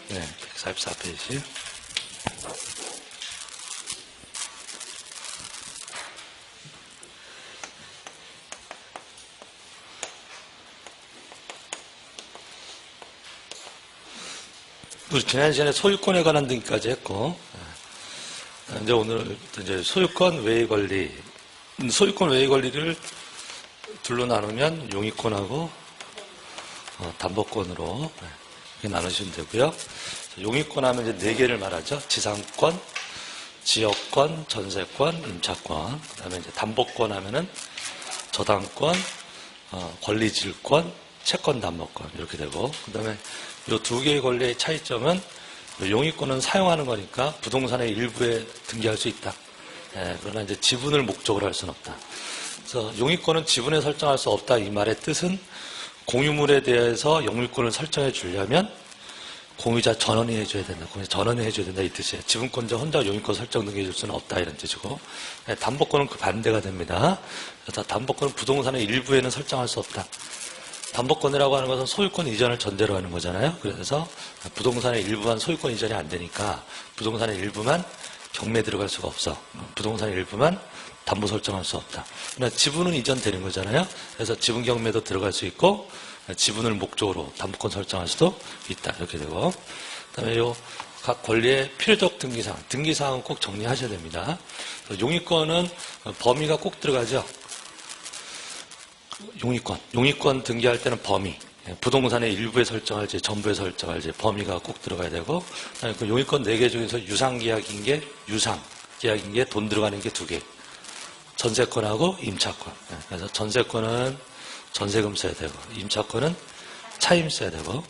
네, 144페이지. 우리 지난 시간에 소유권에 관한 등기까지 했고, 이제 오늘부터 이제 소유권 외의 권리, 소유권 외의 권리를 둘로 나누면 용의권하고 담보권으로 이렇게 나누시면 되고요. 용의권 하면 이제 네 개를 말하죠. 지상권, 지역권, 전세권, 임차권. 그다음에 이제 담보권 하면은 저당권, 권리질권, 채권 담보권 이렇게 되고, 그다음에 이 두 개의 권리의 차이점은 용의권은 사용하는 거니까 부동산의 일부에 등기할 수 있다. 그러나 이제 지분을 목적으로 할 수는 없다. 그래서 용의권은 지분에 설정할 수 없다. 이 말의 뜻은 공유물에 대해서 영유권을 설정해 주려면 공유자 전원이 해줘야 된다. 공유자 전원이 해줘야 된다. 이 뜻이에요. 지분권자 혼자 용의권 설정 등기해 줄 수는 없다. 이런 뜻이고, 담보권은 그 반대가 됩니다. 그래서 담보권은 부동산의 일부에는 설정할 수 없다. 담보권이라고 하는 것은 소유권 이전을 전제로 하는 거잖아요. 그래서 부동산의 일부만 소유권 이전이 안 되니까 부동산의 일부만 경매에 들어갈 수가 없어. 부동산의 일부만 담보 설정할 수 없다. 그러나 지분은 이전되는 거잖아요. 그래서 지분 경매도 들어갈 수 있고 지분을 목적으로 담보권 설정할 수도 있다. 이렇게 되고, 그다음에 요 각 권리의 필요적 등기사항, 등기사항은 꼭 정리하셔야 됩니다. 용의권은 범위가 꼭 들어가죠. 용의권 등기할 때는 범위, 부동산의 일부에 설정할지 전부에 설정할지 범위가 꼭 들어가야 되고, 그 용의권 4개 중에서 유상계약인 게 돈 들어가는 게 2개, 전세권하고 임차권. 그래서 전세권은 전세금 써야 되고 임차권은 차임 써야 되고,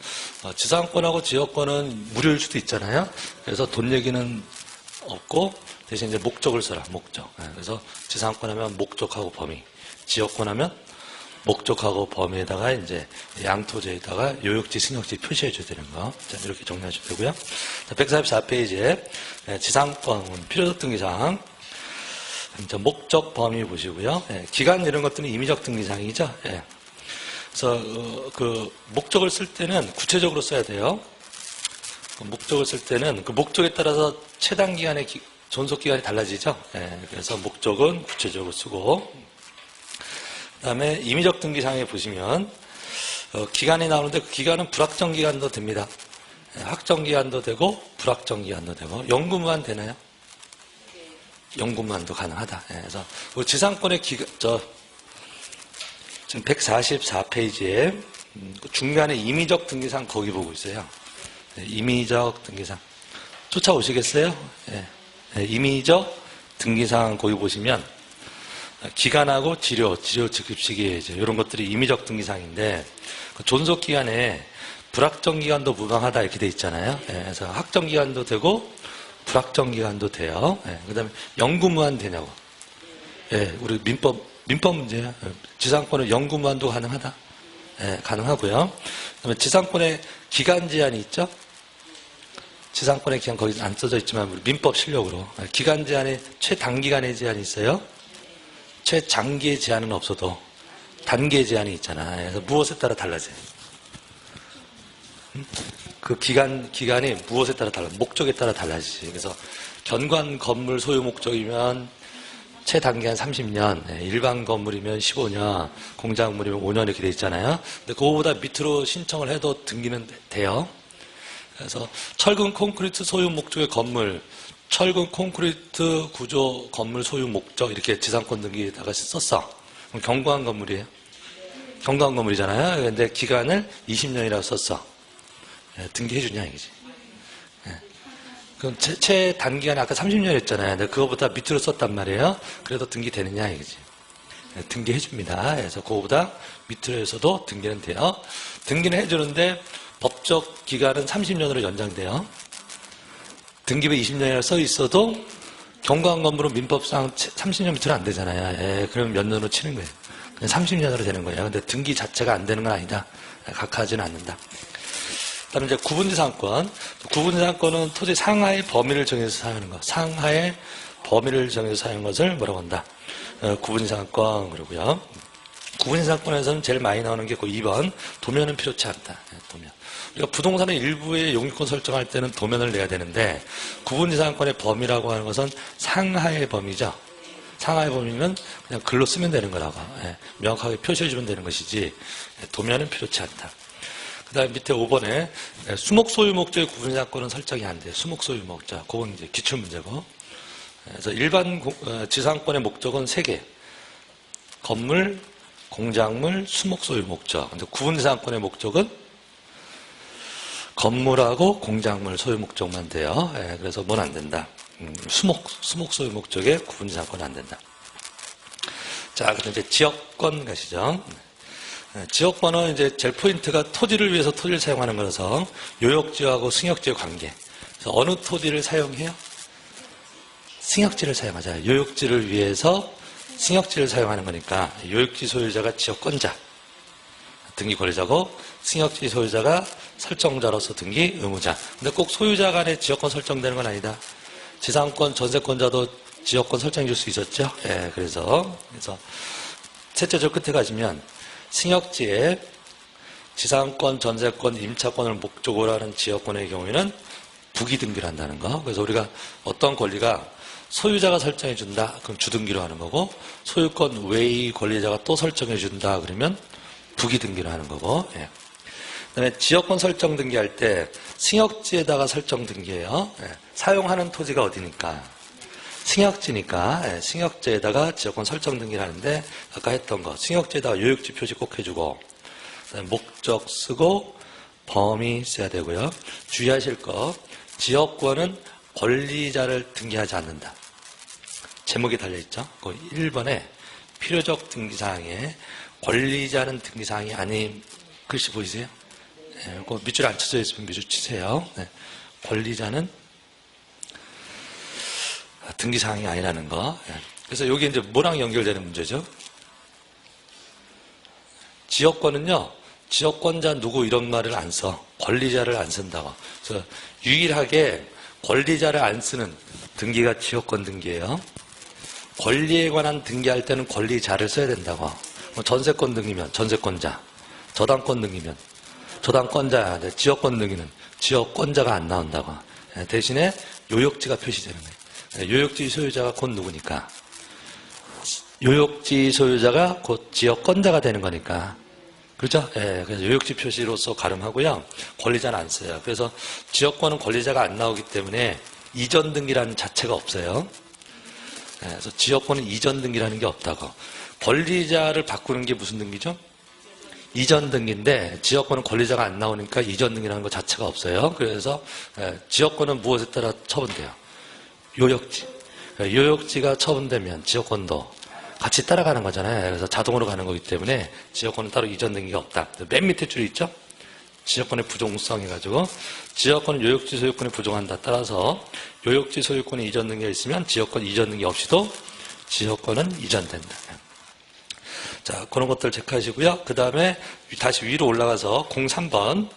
지상권하고 지역권은 무료일 수도 있잖아요. 그래서 돈 얘기는 없고 대신 이제 목적을 써라. 목적. 그래서 지상권 하면 목적하고 범위, 지역권 하면 목적하고 범위에다가 이제 양토지에다가 요역지, 승역지 표시해 줘야 되는 거. 자, 이렇게 정리하셔도 되고요. 144페이지에 지상권 필요적 등기사항, 목적 범위 보시고요. 기간 이런 것들은 임의적 등기사항이죠. 그래서 그 목적을 쓸 때는 구체적으로 써야 돼요. 목적을 쓸 때는 그 목적에 따라서 최단 기간의 존속 기간이 달라지죠. 그래서 목적은 구체적으로 쓰고, 그 다음에 임의적 등기사항에 보시면 기간이 나오는데 그 기간은 불확정 기간도 됩니다. 확정 기간도 되고 불확정 기간도 되고, 연구무한 되나요? 연구무한도 가능하다. 그래서 지상권의 지금 144페이지에 중간에 임의적 등기사항 거기 보고 있어요. 임의적 등기사항 쫓아오시겠어요? 임의적 등기사항 거기 보시면 기간하고 치료 즉입시기 이런 것들이 임의적 등기사항인데, 그 존속 기간에 불확정 기간도 무방하다 이렇게 돼 있잖아요. 그래서 확정 기간도 되고 불확정 기간도 돼요. 그다음에 연구무한 되냐고. 우리 민법 문제예요. 지상권은 연구무한도 가능하다. 가능하고요. 그다음에 지상권의 기간 제한이 있죠. 지상권의 기간 거기 안 써져 있지만 우리 민법 실력으로 기간 제한이 최단기간의 제한이 있어요. 최장기의 제한은 없어도 단기의 제한이 있잖아. 그래서 무엇에 따라 달라져요. 그 기간이 무엇에 따라 달라? 목적에 따라 달라지지. 그래서 견관 건물 소유 목적이면 최단기간 30년, 일반 건물이면 15년, 공작물이면 5년 이렇게 돼 있잖아요. 근데 그거보다 밑으로 신청을 해도 등기는 돼요. 그래서 철근 콘크리트 소유 목적의 건물, 철근 콘크리트 구조 건물 소유 목적 이렇게 지상권 등기에다가 썼어. 그럼 경과한 건물이에요. 경과한 건물이잖아요. 근데 기간을 20년이라고 썼어. 등기해 주냐 이거지. 그럼 최단기간이 아까 30년이었잖아요. 근데 그거보다 밑으로 썼단 말이에요. 그래도 등기되느냐 이거지. 등기해 줍니다. 그래서 그거보다 밑으로 해서도 등기는 돼요. 등기는 해주는데 법적 기간은 30년으로 연장돼요. 등기부에 20년이라 써 있어도 경과한 건물은 민법상 30년 밑으로 안 되잖아요. 그러면 몇 년으로 치는 거예요. 그냥 30년으로 되는 거예요. 근데 등기 자체가 안 되는 건 아니다. 각하하지는 않는다. 그다음에 이제 구분지상권. 구분지상권은 토지 상하의 범위를 정해서 사용하는 것. 상하의 범위를 정해서 사용하는 것을 뭐라고 한다? 구분지상권 그러고요. 구분지상권에서는 제일 많이 나오는 게 그 2번. 도면은 필요치 않다. 도면. 우리가 부동산의 일부의 용익권 설정할 때는 도면을 내야 되는데 구분지상권의 범위라고 하는 것은 상하의 범위죠. 상하의 범위는 그냥 글로 쓰면 되는 거라고. 예, 명확하게 표시해주면 되는 것이지 도면은 필요치 않다. 그 다음에 밑에 5번에 수목 소유 목적의 구분지상권은 설정이 안 돼요. 수목 소유 목적. 그건 이제 기출문제고. 그래서 일반 지상권의 목적은 3개. 건물, 공작물, 수목 소유 목적. 근데 구분지상권의 목적은 건물하고 공작물 소유 목적만 돼요. 예, 그래서 뭔 안 된다. 수목 소유 목적의 구분지상권은 안 된다. 자, 그럼 이제 지역권 가시죠. 지역권은 이제 제일 포인트가 토지를 위해서 토지를 사용하는 거라서 요역지하고 승역지의 관계. 그래서 어느 토지를 사용해요? 승역지를 사용하자. 요역지를 위해서 승역지를 사용하는 거니까 요역지 소유자가 지역권자, 등기 권리자고 승역지 소유자가 설정자로서 등기 의무자. 근데 꼭 소유자 간에 지역권 설정되는 건 아니다. 지상권, 전세권자도 지역권 설정해 줄 수 있었죠. 예, 그래서 셋째 줄 끝에 가시면 승역지에 지상권, 전세권, 임차권을 목적으로 하는 지역권의 경우에는 부기 등기를 한다는 거. 그래서 우리가 어떤 권리가 소유자가 설정해 준다. 그럼 주등기로 하는 거고 소유권 외의 권리자가 또 설정해 준다. 그러면 부기 등기로 하는 거고. 예. 그다음에 지역권 설정 등기할 때 승역지에다가 설정 등기해요. 예. 사용하는 토지가 어디니까? 승역지니까 예. 승역지에다가 지역권 설정 등기를 하는데 아까 했던 거 승역지에다가 요역지 표시 꼭 해주고 목적 쓰고 범위 써야 되고요. 주의하실 거 지역권은 권리자를 등기하지 않는다. 제목이 달려있죠. 그 1번에 필요적 등기사항에 권리자는 등기사항이 아닌 글씨 보이세요? 네, 그 밑줄 안 쳐져 있으면 밑줄 치세요. 네. 권리자는 등기사항이 아니라는 거. 네. 그래서 여기 이제 뭐랑 연결되는 문제죠? 지역권은요, 지역권자 누구 이런 말을 안 써. 권리자를 안 쓴다고. 그래서 유일하게 권리자를 안 쓰는 등기가 지역권 등기예요. 권리에 관한 등기할 때는 권리자를 써야 된다고. 전세권 등기면 전세권자, 저당권 등기면 저당권자야. 지역권 등기는 지역권자가 안 나온다고. 대신에 요역지가 표시되는 거예요. 요역지 소유자가 곧 누구니까? 요역지 소유자가 곧 지역권자가 되는 거니까. 그렇죠? 예, 그래서 요역지 표시로서 가름하고요. 권리자는 안 써요. 그래서 지역권은 권리자가 안 나오기 때문에 이전 등기라는 자체가 없어요. 예, 그래서 지역권은 이전 등기라는 게 없다고. 권리자를 바꾸는 게 무슨 등기죠? 이전 등기인데 지역권은 권리자가 안 나오니까 이전 등기라는 것 자체가 없어요. 그래서 지역권은 무엇에 따라 처분돼요? 요역지. 요역지가 처분되면 지역권도 같이 따라가는 거잖아요. 그래서 자동으로 가는 거기 때문에 지역권은 따로 이전 등기가 없다. 맨 밑에 줄이 있죠? 지역권의 부종성 해가지고 지역권은 요역지 소유권이 부종한다. 따라서 요역지 소유권이 이전 등기가 있으면 지역권 이전 등기 없이도 지역권은 이전된다. 자, 그런 것들 체크하시고요. 그 다음에 다시 위로 올라가서 03번.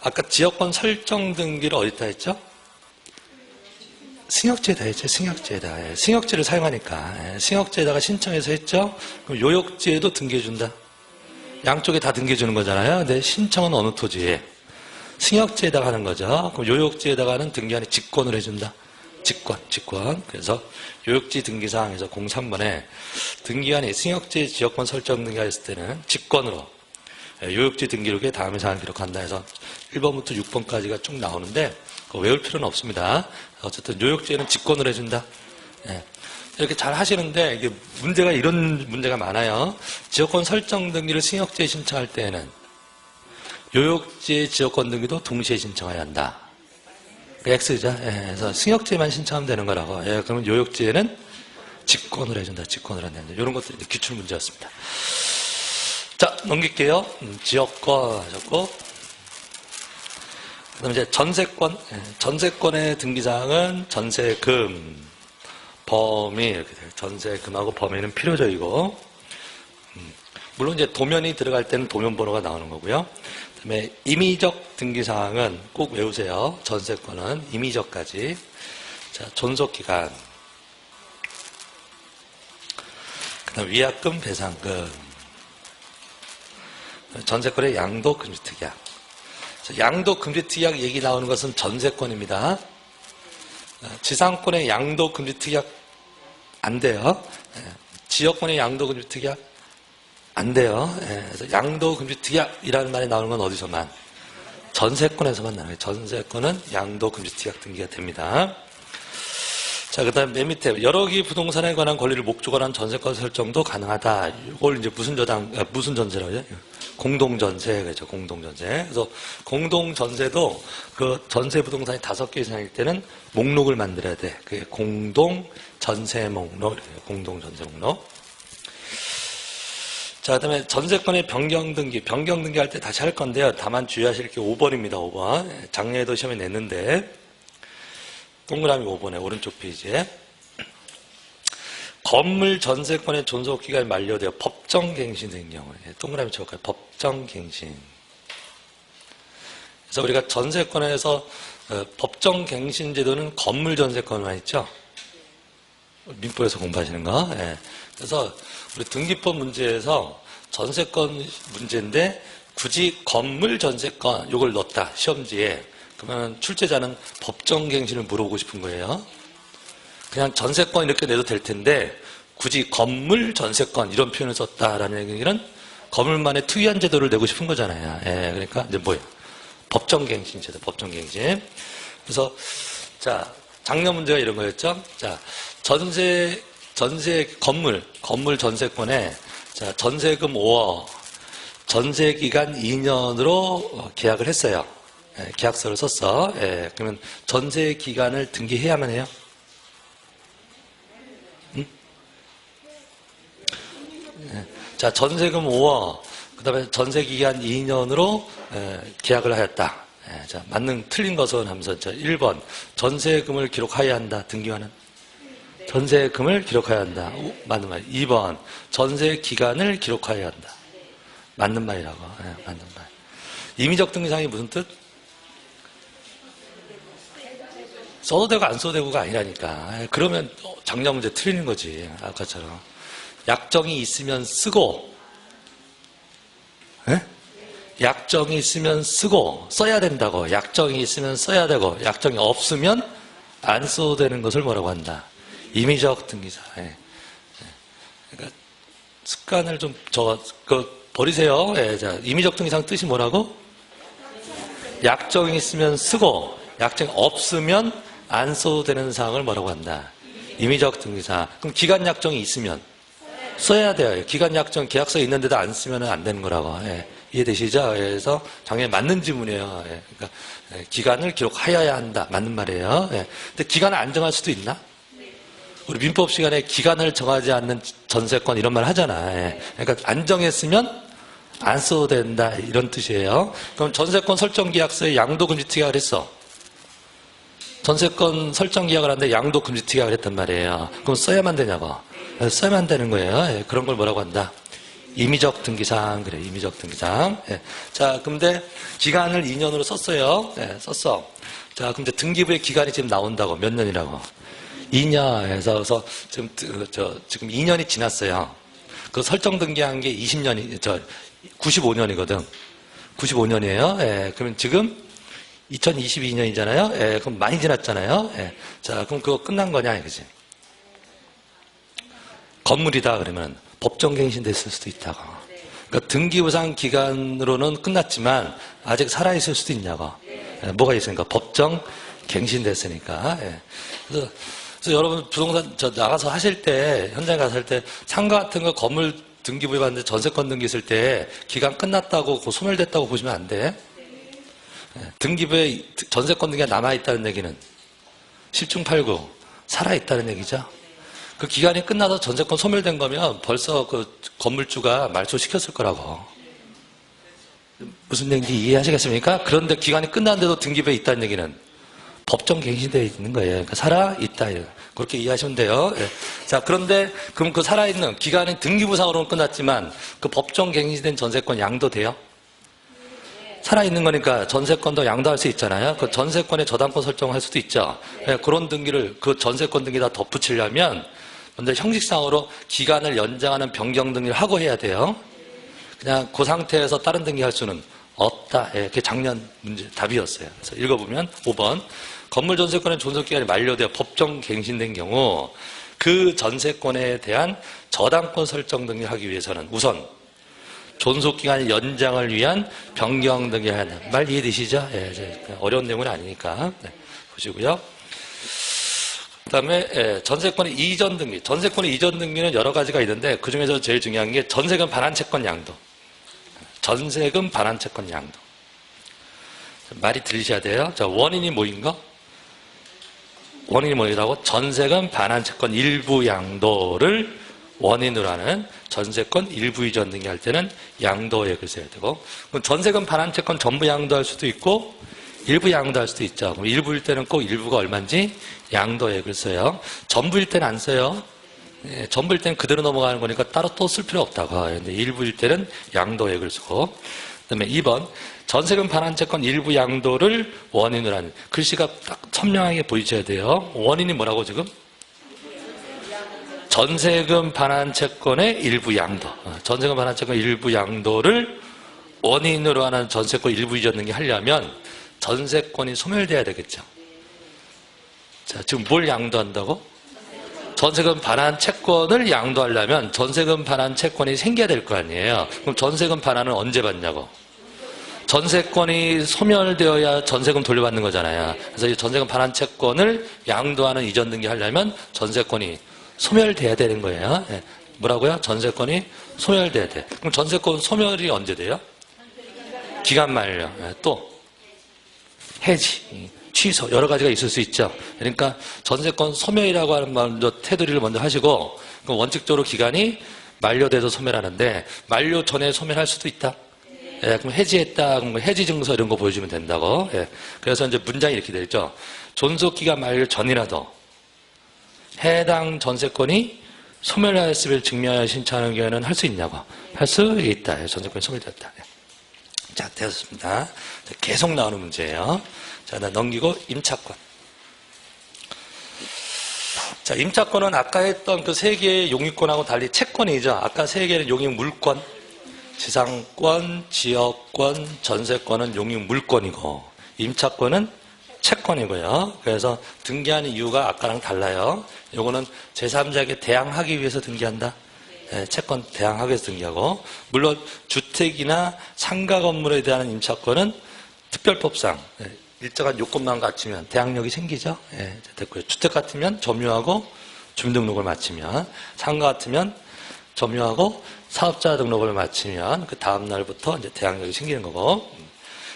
아까 지역권 설정 등기를 어디다 했죠? 승역지에다 했죠. 승역지에다. 승역지를 사용하니까. 승역지에다가 신청해서 했죠. 그럼 요역지에도 등기해준다. 양쪽에 다 등기해주는 거잖아요. 근데 신청은 어느 토지에? 승역지에다가 하는 거죠. 그럼 요역지에다가는 등기한이 직권을 해준다. 직권. 그래서 요역지 등기사항에서 03번에 등기한이 승역지 지역권 설정 등기했을 때는 직권으로 요역지 등기록에 다음의 사항을 기록한다 해서 1번부터 6번까지가 쭉 나오는데 외울 필요는 없습니다. 어쨌든 요역지에는 직권을 해준다. 이렇게 잘 하시는데 이게 문제가 이런 문제가 많아요. 지역권 설정 등기를 승역지에 신청할 때에는 요역지의 지역권 등기도 동시에 신청해야 한다. X죠. 그래서 승역지에만 신청하면 되는 거라고. 그러면 요역지에는 직권을 해준다. 직권을 한다. 이런 것들이 기출 문제였습니다. 자, 넘길게요. 지역권 하셨고. 그 다음에 이제 전세권. 전세권의 등기사항은 전세금, 범위 이렇게 돼요. 전세금하고 범위는 필요적이고. 물론 이제 도면이 들어갈 때는 도면 번호가 나오는 거고요. 그다음에 임의적 등기사항은 꼭 외우세요. 전세권은 임의적까지. 자, 존속기간. 그다음 위약금, 배상금. 전세권의 양도, 금지특약. 양도 금지특약 얘기 나오는 것은 전세권입니다. 지상권의 양도 금지특약 안 돼요. 지역권의 양도 금지특약 안 돼요. 그래서 양도 금지특약이라는 말이 나오는 건 어디서만? 전세권에서만 나와요. 전세권은 양도 금지특약 등기가 됩니다. 자, 그 다음 맨 밑에 여러 개 부동산에 관한 권리를 목적으로 한 전세권 설정도 가능하다. 이걸 이제 무슨 전세라고 해요? 공동전세, 그렇죠. 공동전세. 그래서 공동전세도 그 전세 부동산이 5개 이상일 때는 목록을 만들어야 돼. 그게 공동전세 목록, 공동전세 목록. 자, 그 다음에 전세권의 변경 등기 할 때 다시 할 건데요. 다만 주의하실 게 5번입니다, 5번. 작년에도 시험에 냈는데, 동그라미 5번에 오른쪽 페이지에. 건물 전세권의 존속기간이 만료되어 법정갱신된 경우에, 동그라미 쳐볼까요? 법정갱신. 그래서 우리가 전세권에서 법정갱신 제도는 건물 전세권만 있죠? 민법에서 공부하시는 거. 그래서 우리 등기법 문제에서 전세권 문제인데 굳이 건물 전세권 이걸 넣었다 시험지에 그러면 출제자는 법정갱신을 물어보고 싶은 거예요. 그냥 전세권 이렇게 내도 될 텐데 굳이 건물 전세권 이런 표현을 썼다라는 얘기는 건물만의 특이한 제도를 내고 싶은 거잖아요. 그러니까 이제 뭐예요? 법정갱신 제도, 법정갱신. 그래서 자 작년 문제가 이런 거였죠. 자 전세 건물 전세권에 자, 전세금 5억, 전세기간 2년으로 계약을 했어요. 계약서를 썼어. 그러면 전세기간을 등기해야만 해요? 응? 자, 전세금 5억, 그 다음에 전세기간 2년으로 계약을 하였다. 자, 맞는 틀린 것은 하면서 1번, 전세금을 기록하여야 한다. 등기화는? 전세금을 기록해야 한다. 맞는 말. 2번 전세 기간을 기록해야 한다. 맞는 말이라고. 맞는 말. 임의적 등기상이 무슨 뜻? 써도 되고 안 써도 되고가 아니라니까. 그러면 작년 문제 틀리는 거지. 아까처럼. 약정이 있으면 쓰고 약정이 있으면 쓰고 써야 된다고. 약정이 있으면 써야 되고 약정이 없으면 안 써도 되는 것을 뭐라고 한다. 임의적 등기사. 그러니까 습관을 좀 버리세요. 자, 임의적 등기상 뜻이 뭐라고? 약정이 있으면 쓰고 약정이 없으면 안 써도 되는 사항을 뭐라고 한다. 임의적 등기사. 그럼 기간 약정이 있으면 써야 돼요. 기간 약정 계약서에 있는데도 안 쓰면 안 되는 거라고. 이해되시죠? 그래서 작년에 맞는 지문이에요. 그러니까 기간을 기록하여야 한다. 맞는 말이에요. 근데 기간을 안 정할 수도 있나? 우리 민법 시간에 기간을 정하지 않는 전세권 이런 말 하잖아. 그러니까 안 정했으면 안 써도 된다 이런 뜻이에요. 그럼 전세권 설정 계약서에 양도 금지 특약을 했어. 전세권 설정 계약을 하는데 양도 금지 특약을 했단 말이에요. 그럼 써야만 되냐고? 써야만 되는 거예요. 그런 걸 뭐라고 한다? 임의적 등기상. 그래, 임의적 등기상. 자, 근데 기간을 2년으로 썼어요. 썼어. 자, 근데 등기부의 기간이 지금 나온다고. 몇 년이라고? 2년에서 그래서 지금 2년이 지났어요. 그 설정 등기한 게 95년이거든. 95년이에요. 그러면 지금 2022년이잖아요. 그럼 많이 지났잖아요. 자, 그럼 그거 끝난 거냐, 그지? 건물이다 그러면 법정갱신 됐을 수도 있다고. 그러니까 등기부상 기간으로는 끝났지만 아직 살아있을 수도 있냐고. 뭐가 있으니까 법정갱신 됐으니까. 그래서 여러분 부동산 나가서 하실 때 현장에 가서 할 때 상가 같은 거 건물 등기부에 봤는데 전세권 등기 있을 때 기간 끝났다고 소멸됐다고 보시면 안 돼. 등기부에 전세권 등기가 남아있다는 얘기는 10중 8구 살아있다는 얘기죠. 그 기간이 끝나서 전세권 소멸된 거면 벌써 그 건물주가 말소시켰을 거라고. 무슨 얘기인지 이해하시겠습니까? 그런데 기간이 끝났는데도 등기부에 있다는 얘기는 법정 갱신되어 있는 거예요. 그러니까 살아있다. 그렇게 이해하시면 돼요. 자, 그런데 그럼 그 살아있는 기간이 등기부상으로는 끝났지만 그 법정 갱신된 전세권 양도돼요? 살아있는 거니까 전세권도 양도할 수 있잖아요. 그 전세권에 저당권 설정할 수도 있죠. 그런 등기를 그 전세권 등기다 덧붙이려면 먼저 형식상으로 기간을 연장하는 변경 등기를 하고 해야 돼요. 그냥 그 상태에서 다른 등기 할 수는 없다. 예, 그게 작년 문제 답이었어요. 그래서 읽어보면 5번 건물 전세권의 존속기간이 만료되어 법정 갱신된 경우 그 전세권에 대한 저당권 설정 등을 하기 위해서는 우선 존속기간 연장을 위한 변경 등을 하는 말 이해되시죠? 예, 어려운 내용은 아니니까 네, 보시고요. 그 다음에 전세권의 이전 등기. 전세권의 이전 등기는 여러 가지가 있는데 그 중에서 제일 중요한 게 전세금 반환 채권 양도. 전세금 반환 채권 양도. 말이 들리셔야 돼요. 자, 원인이 뭐인 거? 원인이 뭐라고? 전세금 반환 채권 일부 양도를 원인으로 하는 전세권 일부 이전 등기 할 때는 양도액을 써야 되고, 그럼 전세금 반환 채권 전부 양도할 수도 있고 일부 양도할 수도 있죠. 그럼 일부일 때는 꼭 일부가 얼마인지 양도액을 써요. 전부일 때는 안 써요. 예, 전부일 때는 그대로 넘어가는 거니까 따로 또 쓸 필요 없다고. 근데 일부일 때는 양도액을 쓰고, 그다음에 2번 전세금 반환 채권 일부 양도를 원인으로 하는, 글씨가 딱 선명하게 보이셔야 돼요. 원인이 뭐라고 지금? 전세금 반환 채권의 일부 양도. 전세금 반환 채권 일부 양도를 원인으로 하는 전세권 일부 이전 등기 하려면 전세권이 소멸돼야 되겠죠. 자, 지금 뭘 양도한다고? 전세금 반환 채권을 양도하려면 전세금 반환 채권이 생겨야 될 거 아니에요. 그럼 전세금 반환은 언제 받냐고? 전세권이 소멸되어야 전세금 돌려받는 거잖아요. 그래서 이 전세금 반환 채권을 양도하는 이전 등기 하려면 전세권이 소멸돼야 되는 거예요. 네. 뭐라고요? 전세권이 소멸돼야 돼. 그럼 전세권 소멸이 언제 돼요? 기간 만료. 네. 또 해지, 취소 여러 가지가 있을 수 있죠. 그러니까 전세권 소멸이라고 하는 먼저 테두리를 먼저 하시고, 그럼 원칙적으로 기간이 만료돼서 소멸하는데 만료 전에 소멸할 수도 있다. 예, 그럼 해지했다. 그럼 해지 증서 이런 거 보여주면 된다고. 예. 그래서 이제 문장이 이렇게 되어 있죠. 존속기간 만료 전이라도 해당 전세권이 소멸하였음을 증명하여 신청하는 경우에는 할 수 있냐고. 할 수 있다. 전세권이 소멸되었다. 자, 되었습니다. 계속 나오는 문제예요. 자, 나 넘기고 임차권. 자, 임차권은 아까 했던 그 세 개의 용익권하고 달리 채권이죠. 아까 세 개는 용익 물권, 지상권, 지역권, 전세권은 용익 물권이고 임차권은 채권이고요. 그래서 등기하는 이유가 아까랑 달라요. 요거는 제3자에게 대항하기 위해서 등기한다. 네, 채권 대항하기 위해서 등기하고, 물론 주택이나 상가 건물에 대한 임차권은 특별법상 일정한 요건만 갖추면 대항력이 생기죠. 네, 됐고요. 주택 같으면 점유하고 주민등록을 마치면, 상가 같으면 점유하고 사업자 등록을 마치면 그 다음 날부터 이제 대항력이 생기는 거고.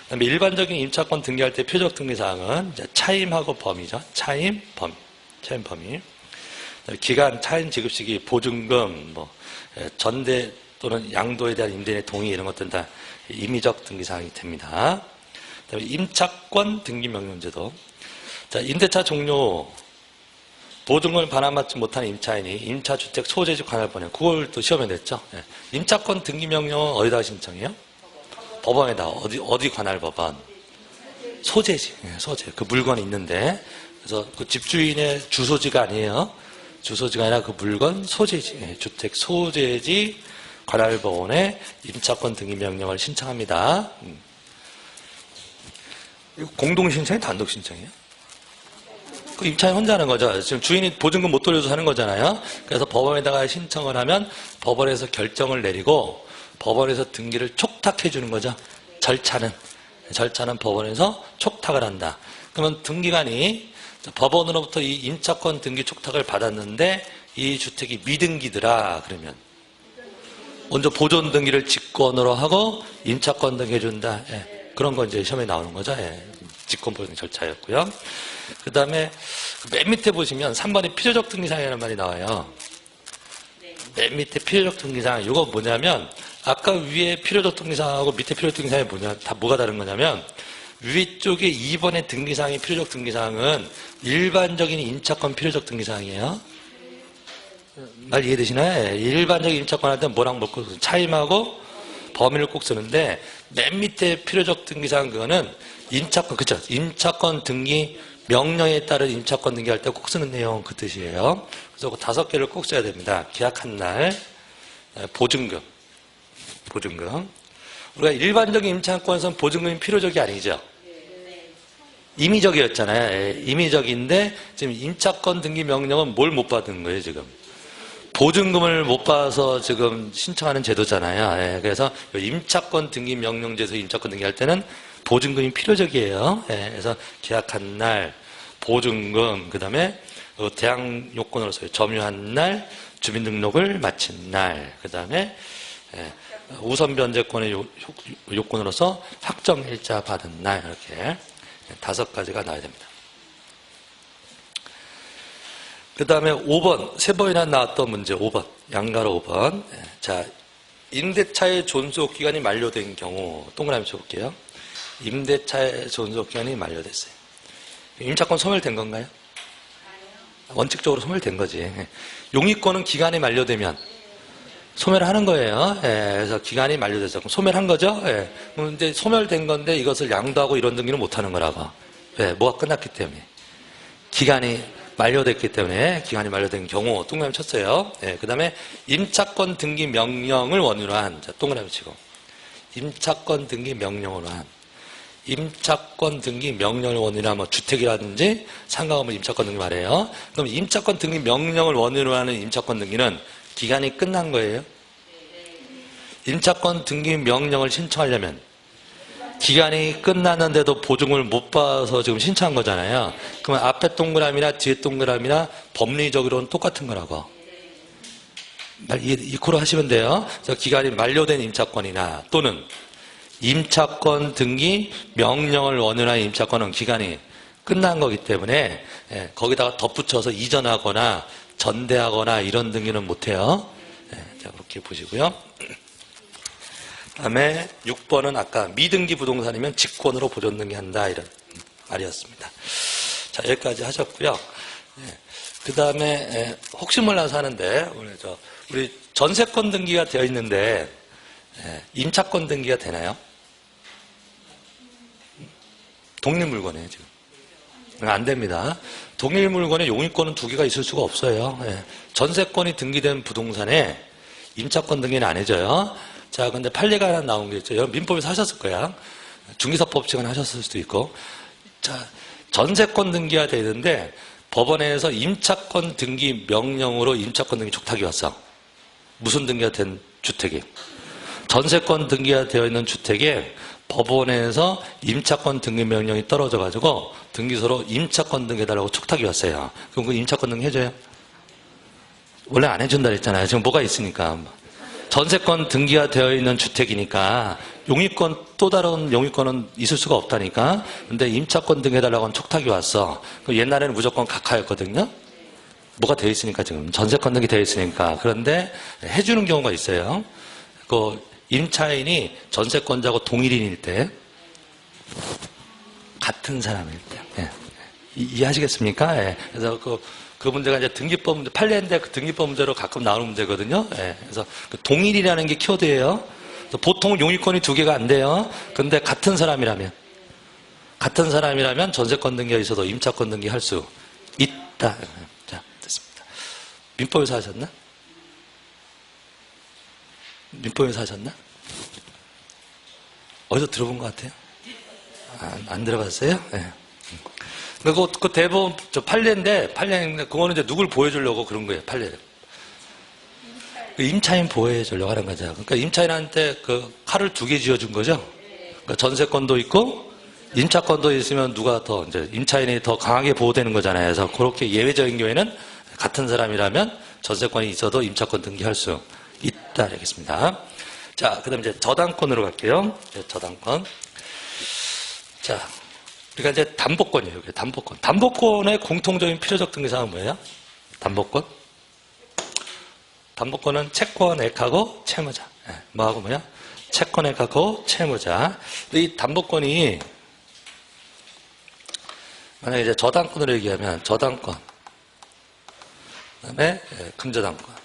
그다음에 일반적인 임차권 등기할 때 표적 등기 사항은 이제 차임하고 범위죠. 차임 범위. 기간, 차임 지급 시기, 보증금, 전대 또는 양도에 대한 임대인의 동의 이런 것들은 다 임의적 등기 사항이 됩니다. 그다음에 임차권 등기 명령제도. 자, 임대차 종료, 보증금을 반환받지 못한 임차인이 임차주택 소재지 관할법에, 그걸 또 시험에 냈죠. 예. 임차권 등기 명령은 어디다가 신청해요? 법원에다. 어디 관할법원? 소재지. 예, 소재. 그 물건이 있는데, 그래서 그 집주인의 주소지가 아니에요. 주소지가 아니라 그 물건 소재지. 예, 주택 소재지 관할법원에 임차권 등기 명령을 신청합니다. 이거 공동 신청이 단독 신청이에요? 그 임차인 혼자 하는 거죠. 지금 주인이 보증금 못 돌려서 하는 거잖아요. 그래서 법원에다가 신청을 하면 법원에서 결정을 내리고 법원에서 등기를 촉탁해 주는 거죠. 절차는 법원에서 촉탁을 한다. 그러면 등기관이 법원으로부터 이 임차권 등기 촉탁을 받았는데 이 주택이 미등기더라 그러면 먼저 보존 등기를 직권으로 하고 임차권 등기 해준다. 예. 그런 거 이제 시험에 나오는 거죠. 예. 직권 보존 절차였고요. 그 다음에 맨 밑에 보시면 3번에 필요적 등기사항이라는 말이 나와요. 맨 밑에 필요적 등기사항. 이거 뭐냐면 아까 위에 필요적 등기사항하고 밑에 필요적 등기사항이 뭐냐, 다 뭐가 다른 거냐면 위쪽에 2번의 등기사항이 필요적 등기사항은 일반적인 임차권 필요적 등기사항이에요. 말 이해되시나요? 예. 일반적인 임차권 할 때 뭐랑 먹고 차임하고 범위를 꼭 쓰는데 맨 밑에 필요적 등기사항 그거는 임차권, 그쵸? 임차권 등기 명령에 따른 임차권 등기할 때 꼭 쓰는 내용 그 뜻이에요. 그래서 그 5개를 꼭 써야 됩니다. 계약한 날, 보증금. 우리가 일반적인 임차권에서는 보증금이 필요적이 아니죠. 임의적이었잖아요. 예, 임의적인데 지금 임차권 등기 명령은 뭘 못 받은 거예요, 지금? 보증금을 못 받아서 지금 신청하는 제도잖아요. 예, 그래서 임차권 등기 명령제에서 임차권 등기할 때는 보증금이 필요적이에요. 예, 그래서 계약한 날, 보증금, 그 다음에 대항 요건으로서 점유한 날, 주민등록을 마친 날, 그 다음에 우선 변제권의 요건으로서 확정일자 받은 날, 이렇게 5가지가 나와야 됩니다. 그 다음에 5번, 3번이나 나왔던 문제 5번, 양가로 5번. 자, 임대차의 존속기간이 만료된 경우, 동그라미 쳐볼게요. 임대차의 존속기간이 만료됐어요. 임차권 소멸된 건가요? 원칙적으로 소멸된 거지. 용의권은 기간이 만료되면 소멸하는 거예요. 예, 그래서 기간이 만료돼서 소멸한 거죠. 예. 근데 소멸된 건데 이것을 양도하고 이런 등기는 못 하는 거라고. 예, 뭐가 끝났기 때문에. 기간이 만료됐기 때문에 기간이 만료된 경우 동그라미 쳤어요. 예, 그 다음에 임차권 등기 명령을 원인으로 한, 자, 동그라미 치고. 임차권 등기 명령으로 한. 임차권 등기 명령을 원인으로 하면 주택이라든지 상가건물 임차권 등기 말해요. 그럼 임차권 등기 명령을 원인으로 하는 임차권 등기는 기간이 끝난 거예요. 임차권 등기 명령을 신청하려면 기간이 끝났는데도 보증을 못 받아서 지금 신청한 거잖아요. 그러면 앞에 동그라미나 뒤에 동그라미나 법리적으로는 똑같은 거라고. 이코로 하시면 돼요. 그래서 기간이 만료된 임차권이나 또는 임차권 등기 명령을 원인한 임차권은 기간이 끝난 거기 때문에 거기다가 덧붙여서 이전하거나 전대하거나 이런 등기는 못해요. 자, 그렇게 보시고요. 다음에 6번은 아까 미등기 부동산이면 직권으로 보존 등기한다 이런 말이었습니다. 자, 여기까지 하셨고요. 그 다음에 혹시 몰라서 하는데 우리 전세권 등기가 되어 있는데 임차권 등기가 되나요? 독립물건이에요, 지금. 안 됩니다. 독립물건에 용의권은 2개가 있을 수가 없어요. 예. 전세권이 등기된 부동산에 임차권 등기는 안 해줘요. 자, 근데 판례가 하나 나온 게 있죠. 여러분 민법에서 하셨을 거야. 중개사법 시간 하셨을 수도 있고. 자, 전세권 등기가 되는데 법원에서 임차권 등기 명령으로 임차권 등기 촉탁이 왔어. 무슨 등기가 된 주택이? 전세권 등기가 되어 있는 주택에 법원에서 임차권 등기 명령이 떨어져가지고 등기소로 임차권 등기해달라고 촉탁이 왔어요. 그럼 그 임차권 등기 해줘요? 원래 안 해준다 그랬잖아요. 지금 뭐가 있으니까. 전세권 등기가 되어 있는 주택이니까 용의권, 또 다른 용의권은 있을 수가 없다니까. 근데 임차권 등기해달라고 하는 촉탁이 왔어. 옛날에는 무조건 각하였거든요. 뭐가 되어 있으니까 지금. 전세권 등기 되어 있으니까. 그런데 해주는 경우가 있어요. 임차인이 전세권자하고 동일인일 때, 같은 사람일 때. 예. 이해하시겠습니까? 예. 그래서 그 문제가 이제 등기법 문제, 판례인데 그 등기법 문제로 가끔 나오는 문제거든요. 예. 그래서 동일이라는 게 키워드예요. 보통 용의권이 2개가 안 돼요. 근데 같은 사람이라면 전세권 등기가 있어도 임차권 등기 할 수 있다. 자, 됐습니다. 민법에서 하셨나? 민법에서 하셨나? 어디서 들어본 것 같아요? 안 들어봤어요? 네. 그 대법원 판례인데 그거는 이제 누굴 보여주려고 그런 거예요, 판례를. 임차인 보호해주려고 하는 거죠. 그러니까 임차인한테 그 칼을 2개 쥐어준 거죠. 그러니까 전세권도 있고 임차권도 있으면 누가 더 이제 임차인이 더 강하게 보호되는 거잖아요. 그래서 그렇게 예외적인 경우에는 같은 사람이라면 전세권이 있어도 임차권 등기할 수 있다 알겠습니다. 자, 그 다음에 이제 저당권으로 갈게요. 저당권. 자, 우리가 이제 담보권이에요. 담보권. 담보권의 공통적인 필요적 등기사항은 뭐예요? 담보권? 담보권은 채권, 액하고 채무자. 뭐하고 뭐야? 채권, 액하고 채무자. 이 담보권이 만약에 이제 저당권으로 얘기하면 저당권, 그 다음에 금저당권.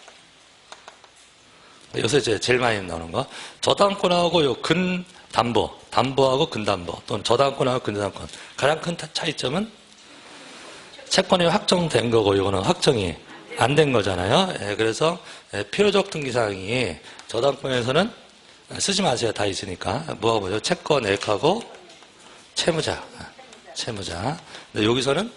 요새 이제 제일 많이 나오는 거. 저당권하고 요 근담보, 담보하고 근담보, 또는 저당권하고 근저당권. 가장 큰 차이점은 채권이 확정된 거고, 이거는 확정이 안 된 거잖아요. 그래서 필요적 등기사항이 저당권에서는 쓰지 마세요. 다 있으니까. 뭐가 뭐죠? 채권, 액하고 채무자. 채무자. 근데 여기서는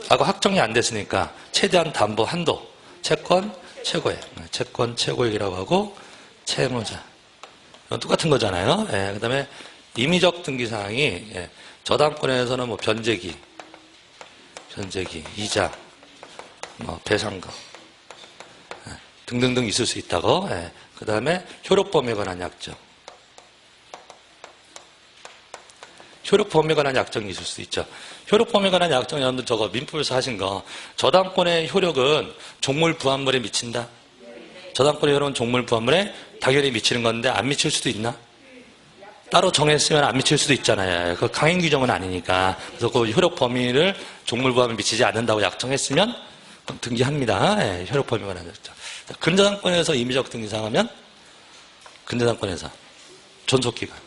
아까 확정이 안 됐으니까 최대한 담보 한도. 채권, 최고액. 채권, 최고액이라고 하고 채무자. 이건 똑같은 거잖아요. 예, 그 다음에 임의적 등기사항이 예, 저당권에서는 뭐 변제기, 이자, 뭐 배상금 예, 등등등 있을 수 있다고. 예, 그 다음에 효력범위에 관한 약정. 효력범위에 관한 약정이 있을 수 있죠. 효력범위에 관한 약정, 여러분들 저거 민법에서 하신 거. 저당권의 효력은 종물 부합물에 미친다. 저당권의 효력은 종물 부합물에 당연히 미치는 건데 안 미칠 수도 있나? 따로 정했으면 안 미칠 수도 있잖아요. 그 강행 규정은 아니니까. 그래서 그 효력 범위를 종물 부합에 미치지 않는다고 약정했으면 등기합니다. 예, 효력 범위에 관한 약정. 근저당권에서 임의적 등기사항하면 근저당권에서 존속기간.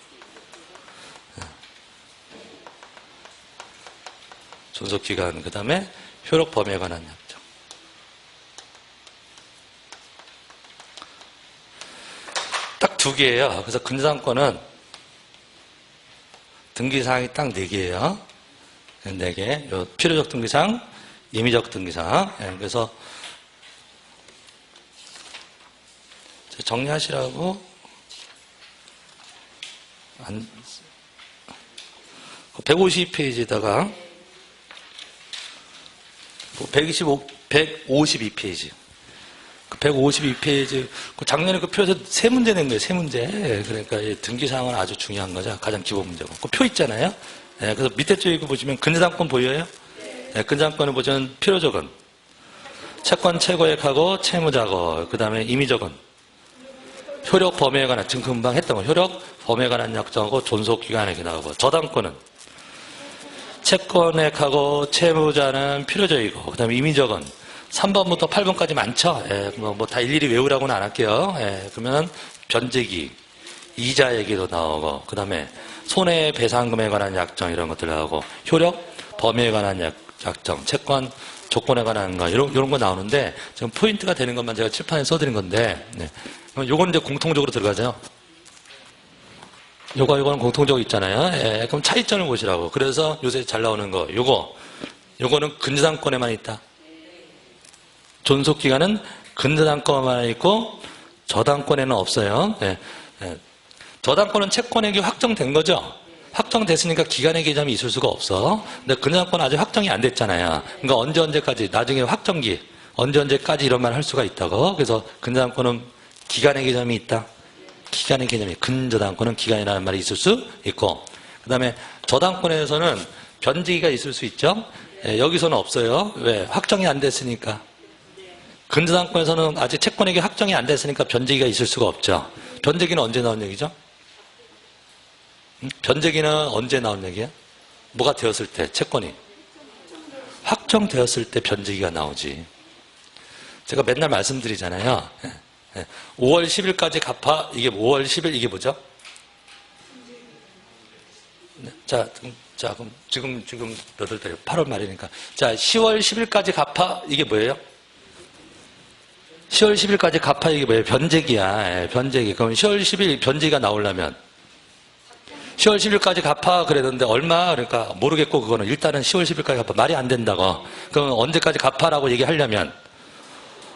존속기간, 그 다음에 효력 범위에 관한 약정. 딱 2개예요. 그래서 근저당권은 등기사항이 딱 4개예요. 4개. 요 필요적 등기사항, 임의적 등기사항. 예, 그래서 정리하시라고 152페이지에다가 152페이지. 152페이지. 작년에 그 표에서 3문제 낸 거예요. 3문제. 그러니까 등기사항은 아주 중요한 거죠. 가장 기본 문제고. 그 표 있잖아요. 네, 그래서 밑에 쪽에 보시면 근저당권 보여요? 네, 근저당권을 보시면 필요적은 채권 최고액하고 채무자고, 그 다음에 임의적은 효력 범위에 관한, 지금 금방 했던 거, 효력 범위에 관한 약정하고 존속기간에 나오고, 저당권은 채권액하고 채무자는 필요적이고, 그 다음에 임의적은 3번부터 8번까지 많죠? 예, 뭐 다 일일이 외우라고는 안 할게요. 예, 그러면 변제기, 이자 얘기도 나오고, 그 다음에 손해배상금에 관한 약정 이런 것들 나오고, 효력 범위에 관한 약정, 채권 조건에 관한 거, 이런 거 나오는데, 지금 포인트가 되는 것만 제가 칠판에 써드린 건데, 네. 요건 이제 공통적으로 들어가죠. 요거는 공통적으로 있잖아요. 예, 그럼 차이점을 보시라고. 그래서 요새 잘 나오는 거, 요거는 근저당권에만 있다. 존속기간은 근저당권만 있고, 저당권에는 없어요. 예, 예. 저당권은 채권액이 확정된 거죠. 확정됐으니까 기간의 개념이 있을 수가 없어. 근데 근저당권은 아직 확정이 안 됐잖아요. 그러니까 언제까지, 나중에 확정기, 언제까지 이런 말 할 수가 있다고. 그래서 근저당권은 기간의 개념이 있다. 기간의 개념이, 근저당권은 기간이라는 말이 있을 수 있고, 그 다음에 저당권에서는 변제기가 있을 수 있죠. 예, 여기서는 없어요. 왜? 확정이 안 됐으니까. 근저당권에서는 아직 채권액이 확정이 안 됐으니까 변제기가 있을 수가 없죠. 변제기는 언제 나온 얘기죠? 변제기는 언제 나온 얘기야? 뭐가 되었을 때? 채권이 확정되었을 때 변제기가 나오지. 제가 맨날 말씀드리잖아요. 5월 10일까지 갚아. 이게 5월 10일 이게 뭐죠? 자, 그럼 지금 몇 월 달이에요? 8월 말이니까. 자, 10월 10일까지 갚아. 이게 뭐예요? 10월 10일까지 갚아. 이게 뭐예요? 변제기야. 변제기. 그럼 10월 10일 변제기가 나오려면 10월 10일까지 갚아 그랬는데 얼마? 그러니까 모르겠고 그거는 일단은 10월 10일까지 갚아. 말이 안 된다고. 그럼 언제까지 갚아라고 얘기하려면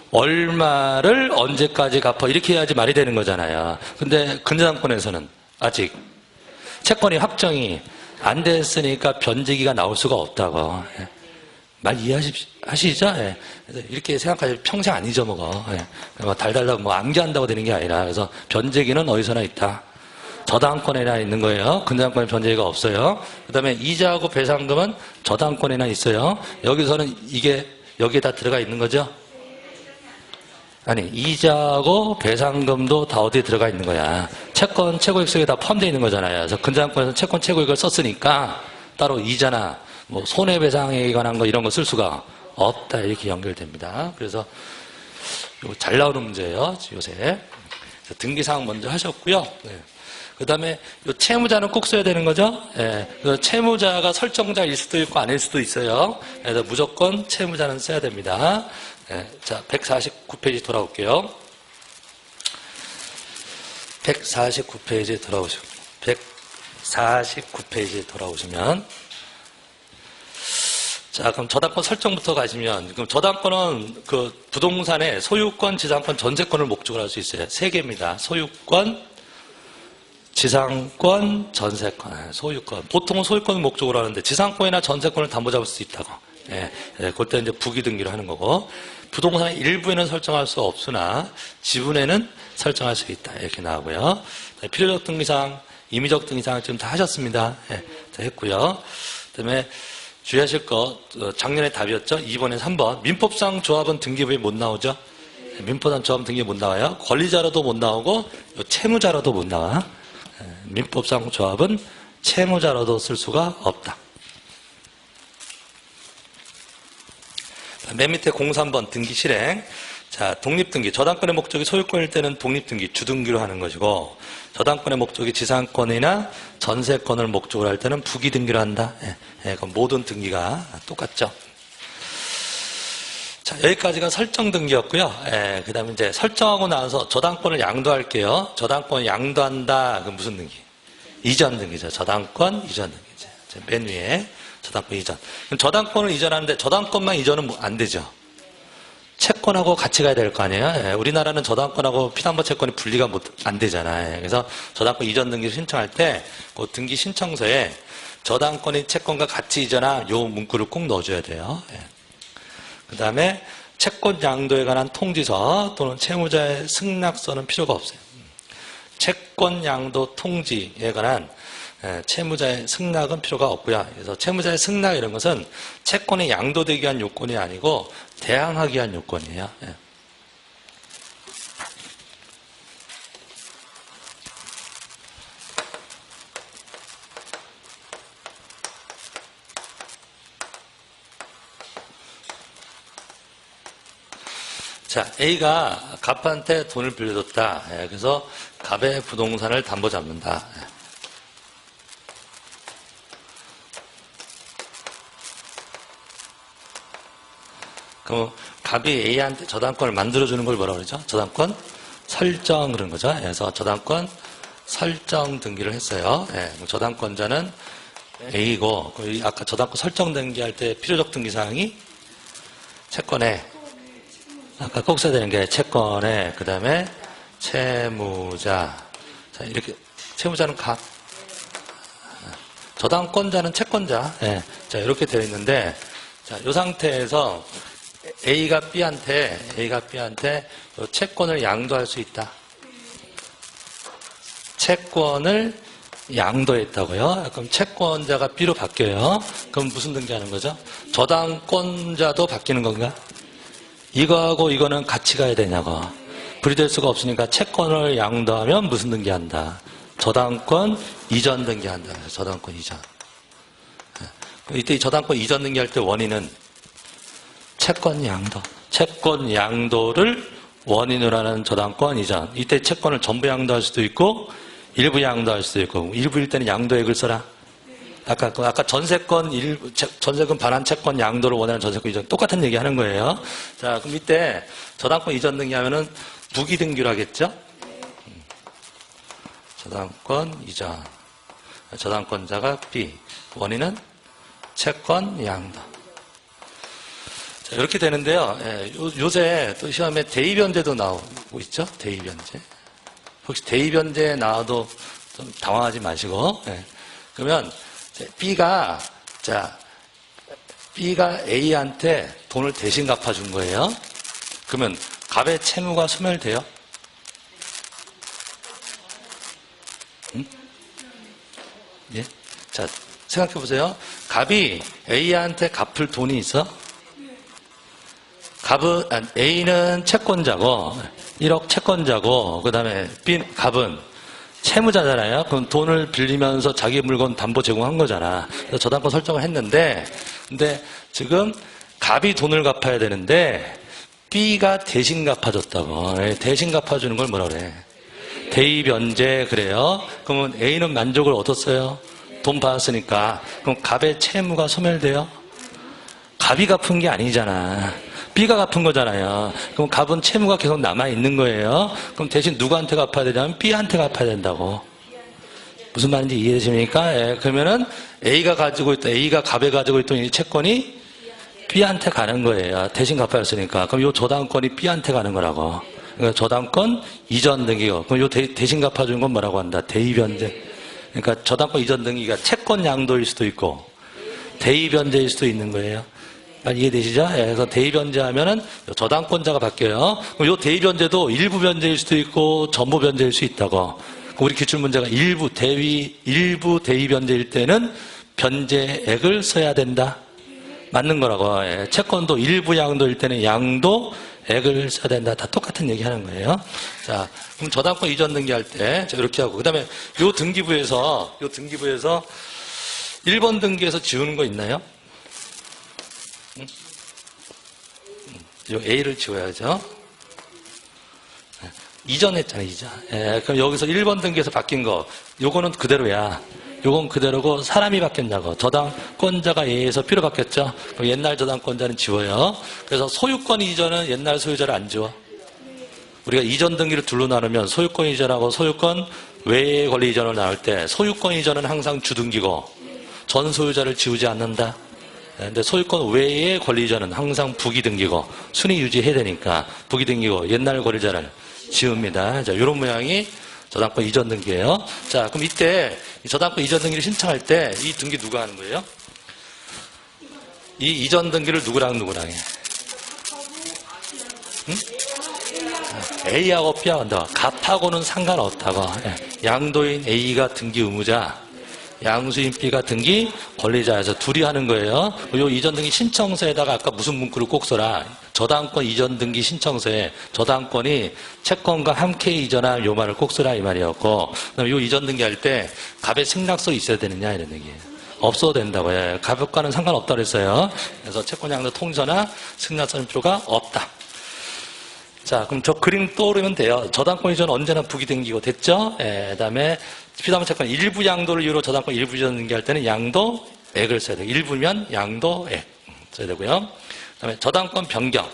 얼마를 언제까지 갚아 이렇게 해야지 말이 되는 거잖아요. 근데 근저당권에서는 아직 채권이 확정이 안 됐으니까 변제기가 나올 수가 없다고. 말 이해하시죠? 그래서 이렇게 생각하시면 평생 안 잊어먹어. 뭐 달달하고 뭐 암기한다고 되는 게 아니라. 그래서 변제기는 어디서나 있다. 저당권에나 있는 거예요. 근저당권에 변제기가 없어요. 그 다음에 이자하고 배상금은 저당권에나 있어요. 여기서는 이게 여기에 다 들어가 있는 거죠? 아니, 이자하고 배상금도 다 어디에 들어가 있는 거야. 채권 최고액 속에 다 포함되어 있는 거잖아요. 그래서 근저당권에서 채권 최고액을 썼으니까 따로 이자나 뭐 손해배상에 관한 거 이런 거 쓸 수가 없다. 이렇게 연결됩니다. 그래서 이거 잘 나오는 문제예요. 요새. 등기사항 먼저 하셨고요. 네. 그 다음에 채무자는 꼭 써야 되는 거죠. 그래서 채무자가 설정자일 수도 있고 아닐 수도 있어요. 그래서 무조건 채무자는 써야 됩니다. 자, 149페이지 돌아올게요. 149페이지에 돌아오시면 자, 그럼 저당권 설정부터 가시면, 그럼 저당권은 그 부동산의 소유권, 지상권, 전세권을 목적으로 할 수 있어요. 세 개입니다. 소유권, 지상권, 전세권. 소유권. 보통은 소유권을 목적으로 하는데 지상권이나 전세권을 담보 잡을 수 있다고. 그때 이제 부기 등기를 하는 거고, 부동산의 일부에는 설정할 수 없으나 지분에는 설정할 수 있다. 이렇게 나오고요. 필요적 등기사항, 임의적 등기사항 지금 다 하셨습니다. 다 했고요. 그다음에 주의하실 거, 작년에 답이었죠? 2번에 3번. 민법상 조합은 등기부에 못 나오죠? 민법상 조합은 등기부에 못 나와요. 권리자로도 못 나오고, 채무자로도 못 나와. 민법상 조합은 채무자로도 쓸 수가 없다. 맨 밑에 03번 등기 실행. 자, 독립등기. 저당권의 목적이 소유권일 때는 독립등기, 주등기로 하는 것이고, 저당권의 목적이 지상권이나 전세권을 목적으로 할 때는 부기등기로 한다. 그럼 모든 등기가 똑같죠. 자, 여기까지가 설정 등기였고요. 그 다음에 이제 설정하고 나서 저당권을 양도할게요. 저당권을 양도한다. 그럼 무슨 등기? 이전 등기죠. 저당권 이전 등기죠. 맨 위에 저당권 이전. 그럼 저당권을 이전하는데 저당권만 이전은 안 되죠. 채권하고 같이 가야 될 거 아니에요? 우리나라는 저당권하고 피담보 채권이 분리가 안 되잖아요. 그래서 저당권 이전 등기를 신청할 때 그 등기 신청서에 저당권이 채권과 같이 이전한 요 문구를 꼭 넣어줘야 돼요. 그 다음에 채권 양도에 관한 통지서 또는 채무자의 승낙서는 필요가 없어요. 채권 양도 통지에 관한 채무자의 승낙은 필요가 없고요. 그래서 채무자의 승낙 이런 것은 채권이 양도되기 위한 요건이 아니고 대항하기 위한 요건이에요. 자, A가 갑한테 돈을 빌려줬다. 그래서 갑의 부동산을 담보 잡는다. 그럼 갑이 A한테 저당권을 만들어주는 걸 뭐라고 그러죠? 저당권 설정 그런 거죠. 그래서 저당권 설정 등기를 했어요. 저당권자는 A고, 아까 저당권 설정 등기할 때 필요적 등기사항이 채권에, 아까 꼭 써야 되는 게 채권에, 그 다음에 채무자. 자, 이렇게, 채무자는 갑, 저당권자는 채권자. 자, 이렇게 되어 있는데, 자, 이 상태에서 A가 B한테 채권을 양도할 수 있다. 채권을 양도했다고요? 그럼 채권자가 B로 바뀌어요. 그럼 무슨 등기하는 거죠? 저당권자도 바뀌는 건가? 이거하고 이거는 같이 가야 되냐고. 분리될 수가 없으니까 채권을 양도하면 무슨 등기한다? 저당권 이전 등기한다. 저당권 이전. 이때 이 저당권 이전 등기할 때 원인은 채권 양도. 채권 양도를 원인으로 하는 저당권 이전. 이때 채권을 전부 양도할 수도 있고 일부 양도할 수도 있고, 일부일 때는 양도액을 써라. 아까 전세권 반환 채권 양도를 원하는 전세권 이전 똑같은 얘기 하는 거예요. 자, 그럼 이때 저당권 이전 등기하면은 부기 등기로 하겠죠? 저당권 이전. 저당권자가 B. 원인은 채권 양도. 자, 이렇게 되는데요. 요새 또 시험에 대의변제도 나오고 있죠? 대의변제. 혹시 대의변제 나와도 좀 당황하지 마시고. 그러면 B가 A한테 돈을 대신 갚아준 거예요. 그러면 갑의 채무가 소멸돼요? 응? 예? 자, 생각해 보세요. 갑이 A한테 갚을 돈이 있어? A는 채권자고, 1억 채권자고, 그 다음에 갑은 채무자잖아요. 그럼 돈을 빌리면서 자기 물건 담보 제공한 거잖아. 그래서 저당권 설정을 했는데, 근데 지금 갑이 돈을 갚아야 되는데, B가 대신 갚아줬다고. 대신 갚아주는 걸 뭐라 그래? 대의변제 그래요. 그러면 A는 만족을 얻었어요. 돈 받았으니까. 그럼 갑의 채무가 소멸돼요? 갑이 갚은 게 아니잖아. B가 갚은 거잖아요. 그럼 갚은 채무가 계속 남아있는 거예요. 그럼 대신 누구한테 갚아야 되냐면 B한테 갚아야 된다고. 무슨 말인지 이해되십니까? 예, 그러면은 A가 갑에 가지고 있던 이 채권이 B한테 가는 거예요. 대신 갚아야 했으니까. 그럼 요 저당권이 B한테 가는 거라고. 그러니까 저당권 이전 등기고. 그럼 요 대신 갚아준 건 뭐라고 한다? 대의변제. 그러니까 저당권 이전 등기가 채권 양도일 수도 있고 대의변제일 수도 있는 거예요. 이해되시죠? 예, 그래서 대의변제하면은 저당권자가 바뀌어요. 그럼 요 대의변제도 일부 변제일 수도 있고 전부 변제일 수 있다고. 우리 기출문제가 일부 대의변제일 때는 변제액을 써야 된다. 맞는 거라고. 예, 채권도 일부 양도일 때는 양도액을 써야 된다. 다 똑같은 얘기 하는 거예요. 자, 그럼 저당권 이전 등기할 때 이렇게 하고, 그 다음에 요 등기부에서 1번 등기에서 지우는 거 있나요? 요 A를 지워야죠. 이전했잖아요, 이전. 예, 그럼 여기서 1번 등기에서 바뀐 거, 요거는 그대로야. 요건 그대로고, 사람이 바뀌었냐고. 저당권자가 A에서 B로 바뀌었죠? 그럼 옛날 저당권자는 지워요. 그래서 소유권 이전은 옛날 소유자를 안 지워. 우리가 이전 등기를 둘로 나누면 소유권 이전하고 소유권 외의 권리 이전을 나눌 때, 소유권 이전은 항상 주등기고, 전 소유자를 지우지 않는다. 근데 소유권 외의 권리 이전은 항상 부기 등기고, 순위 유지해야 되니까, 부기 등기고, 옛날 권리자를 지웁니다. 자, 이런 모양이 저당권 이전 등기예요. 자, 그럼 이때 이 저당권 이전 등기를 신청할 때 이 등기 누가 하는 거예요? 이 이전 등기를 누구랑 해? 응? A하고 B하고 한다. 갑하고는 상관없다고. 양도인 A가 등기 의무자, 양수인 B가 등기 권리자에서 둘이 하는 거예요. 요 이전 등기 신청서에다가 아까 무슨 문구를 꼭 써라. 저당권 이전 등기 신청서에 저당권이 채권과 함께 이전한 요 말을 꼭 써라 이 말이었고, 그다음에 요 이전 등기 할 때 갑의 승낙서 있어야 되느냐 이런 얘기예요. 없어도 된다고. 예. 갑과는 상관없다 그랬어요. 그래서 채권 양도 통서나 승낙서는 필요가 없다. 자, 그럼 저 그림 떠오르면 돼요. 저당권 이전 언제나 부기 등기고 됐죠? 예, 그다음에 피담보 채권 일부 양도를 이유로 저당권 일부 이전 등기할 때는 양도액을 써야 돼요. 일부면 양도액 써야 되고요. 그다음에 저당권 변경.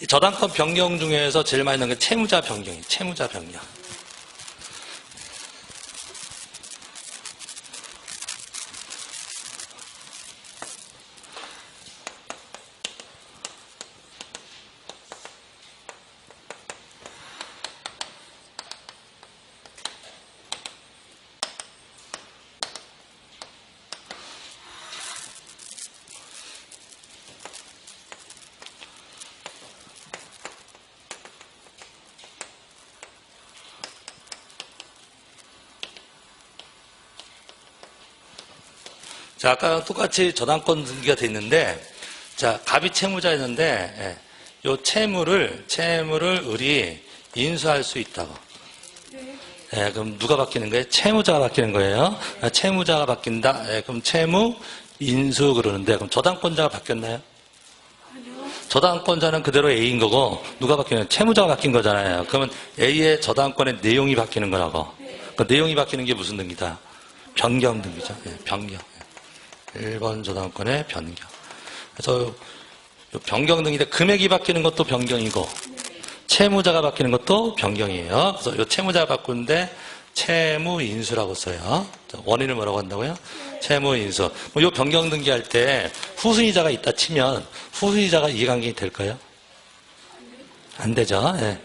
이 저당권 변경 중에서 제일 많이 나오는 게 채무자 변경이에요. 채무자 변경. 자, 아까랑 똑같이 저당권 등기가 돼 있는데, 자, 갑이 채무자였는데, 요 채무를 우리 인수할 수 있다고. 예, 그럼 누가 바뀌는 거예요? 채무자가 바뀌는 거예요. 채무자가 바뀐다. 예, 그럼 채무 인수 그러는데, 그럼 저당권자가 바뀌었나요? 저당권자는 그대로 A인 거고, 누가 바뀌는 거예요? 채무자가 바뀐 거잖아요. 그러면 A의 저당권의 내용이 바뀌는 거라고. 그 내용이 바뀌는 게 무슨 등기다? 변경 등기죠. 예, 변경. 1번 저당권의 변경. 그래서 변경 등기인데 금액이 바뀌는 것도 변경이고 채무자가 바뀌는 것도 변경이에요. 그래서 이 채무자가 바꾸는데 채무인수라고 써요. 원인을 뭐라고 한다고요? 채무인수. 이 변경 등기할 때 후순위자가 있다 치면 후순위자가 이해관계이 될까요? 안 되죠. 예.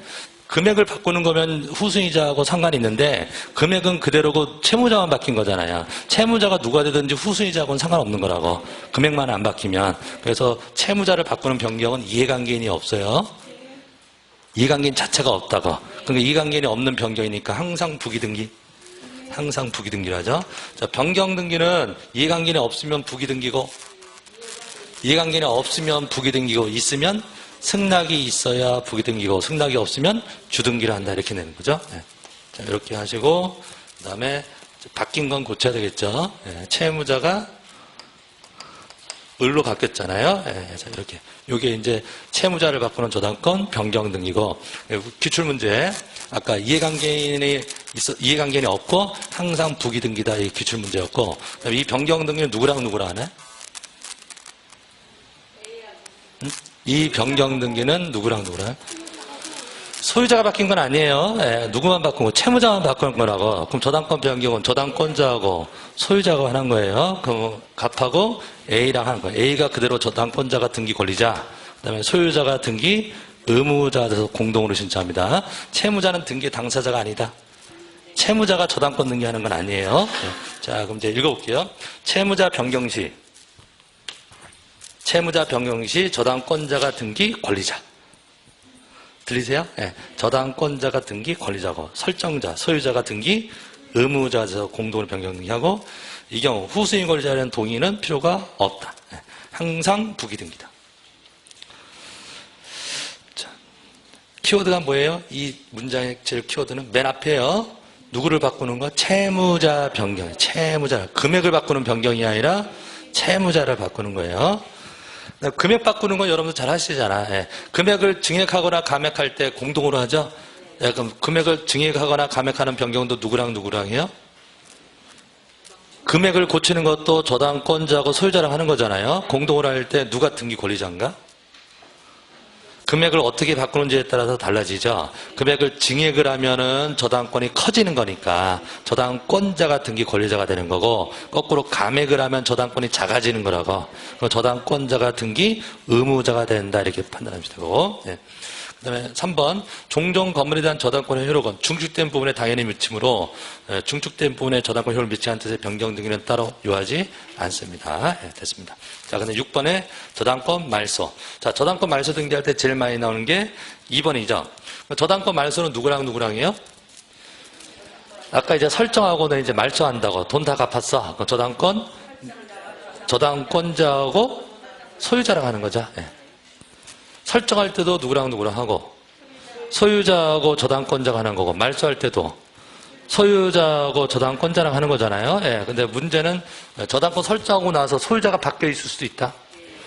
금액을 바꾸는 거면 후순위자하고 상관이 있는데 금액은 그대로고 채무자만 바뀐 거잖아요. 채무자가 누가 되든지 후순위자하고는 상관없는 거라고. 금액만 안 바뀌면. 그래서 채무자를 바꾸는 변경은 이해관계인이 없어요. 이해관계인 자체가 없다고. 그러니까 이해관계인이 없는 변경이니까 항상 부기등기. 항상 부기등기를 하죠. 자, 변경등기는 이해관계인이 없으면 부기등기고 이해관계인이 없으면 부기등기고 있으면 승낙이 있어야 부기등기고 승낙이 없으면 주등기를 한다 이렇게 내는 거죠. 네. 자, 이렇게 하시고 그 다음에 바뀐 건 고쳐야 되겠죠. 네. 채무자가 을로 바뀌었잖아요. 네. 자, 이렇게 이게 이제 채무자를 바꾸는 저당권 변경 등기고 기출문제 아까 이해관계인이 없고 항상 부기등기다 이 기출문제였고 이 변경 등기는 누구랑 하네? 이 변경 등기는 누구랑 누구랑? 소유자가 바뀐 건 아니에요. 예, 누구만 바꾼 거? 채무자만 바꾼 거라고. 그럼 저당권 변경은 저당권자하고 소유자가 하는 거예요. 그럼 갑하고 A랑 하는 거예요. A가 그대로 저당권자가 등기 권리자, 그다음에 소유자가 등기 의무자가 돼서 공동으로 신청합니다. 채무자는 등기 당사자가 아니다. 채무자가 저당권 등기하는 건 아니에요. 예. 자, 그럼 이제 읽어볼게요. 채무자 변경 시 저당권자가 등기 권리자. 들리세요? 네. 저당권자가 등기 권리자고, 설정자, 소유자가 등기 의무자에서 공동으로 변경 등기하고, 이 경우 후수인 권리자에 대한 동의는 필요가 없다. 네. 항상 부기 등기다. 자, 키워드가 뭐예요? 이 문장의 제일 키워드는 맨 앞에요. 누구를 바꾸는 거? 채무자 변경. 채무자. 금액을 바꾸는 변경이 아니라 채무자를 바꾸는 거예요. 금액 바꾸는 건 여러분들 잘 하시잖아. 예. 금액을 증액하거나 감액할 때 공동으로 하죠. 예, 그럼 금액을 증액하거나 감액하는 변경도 누구랑 해요? 금액을 고치는 것도 저당권자하고 소유자랑 하는 거잖아요. 공동으로 할 때 누가 등기 권리자인가? 금액을 어떻게 바꾸는지에 따라서 달라지죠. 금액을 증액을 하면은 저당권이 커지는 거니까 저당권자가 등기 권리자가 되는 거고, 거꾸로 감액을 하면 저당권이 작아지는 거라고. 저당권자가 등기 의무자가 된다, 이렇게 판단하시면 되고. 네. 그 다음에 3번, 종종 건물에 대한 저당권의 효력은 중축된 부분에 당연히 미치므로 중축된 부분에 저당권 효력을 미치지 않은 뜻의 변경 등기는 따로 요하지 않습니다. 네, 됐습니다. 자, 근데 6번에 저당권 말소. 자, 저당권 말소 등기할 때 제일 많이 나오는 게 2번이죠. 저당권 말소는 누구랑이에요? 아까 이제 설정하고는 이제 말소한다고. 돈 다 갚았어. 저당권자하고 소유자랑 하는 거죠. 네. 설정할 때도 누구랑 하고, 소유자하고 저당권자가 하는 거고, 말소할 때도 소유자하고 저당권자랑 하는 거잖아요. 예, 근데 문제는 저당권 설정하고 나서 소유자가 바뀌어 있을 수도 있다.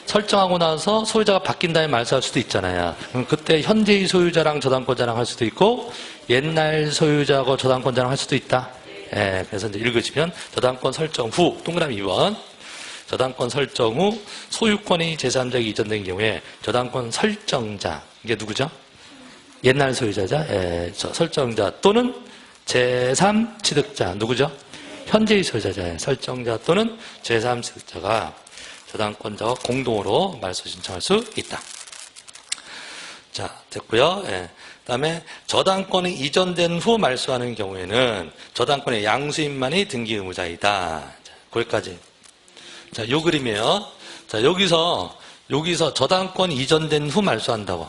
설정하고 나서 소유자가 바뀐 다음에 말소할 수도 있잖아요. 그럼 그때 현재의 소유자랑 저당권자랑 할 수도 있고, 옛날 소유자하고 저당권자랑 할 수도 있다. 예, 그래서 이제 읽으시면 저당권 설정 후, 동그라미 2번. 저당권 설정 후 소유권이 제3자에게 이전된 경우에 저당권 설정자, 이게 누구죠? 옛날 소유자자, 설정자 또는 제3취득자, 누구죠? 현재의 소유자자, 설정자 또는 제3취득자가 저당권자와 공동으로 말소 신청할 수 있다. 자, 됐고요. 예. 그다음에 저당권이 이전된 후 말소하는 경우에는 저당권의 양수인만이 등기 의무자이다. 자, 거기까지. 자, 요 그림이에요. 자, 여기서 저당권 이전된 후 말소한다고.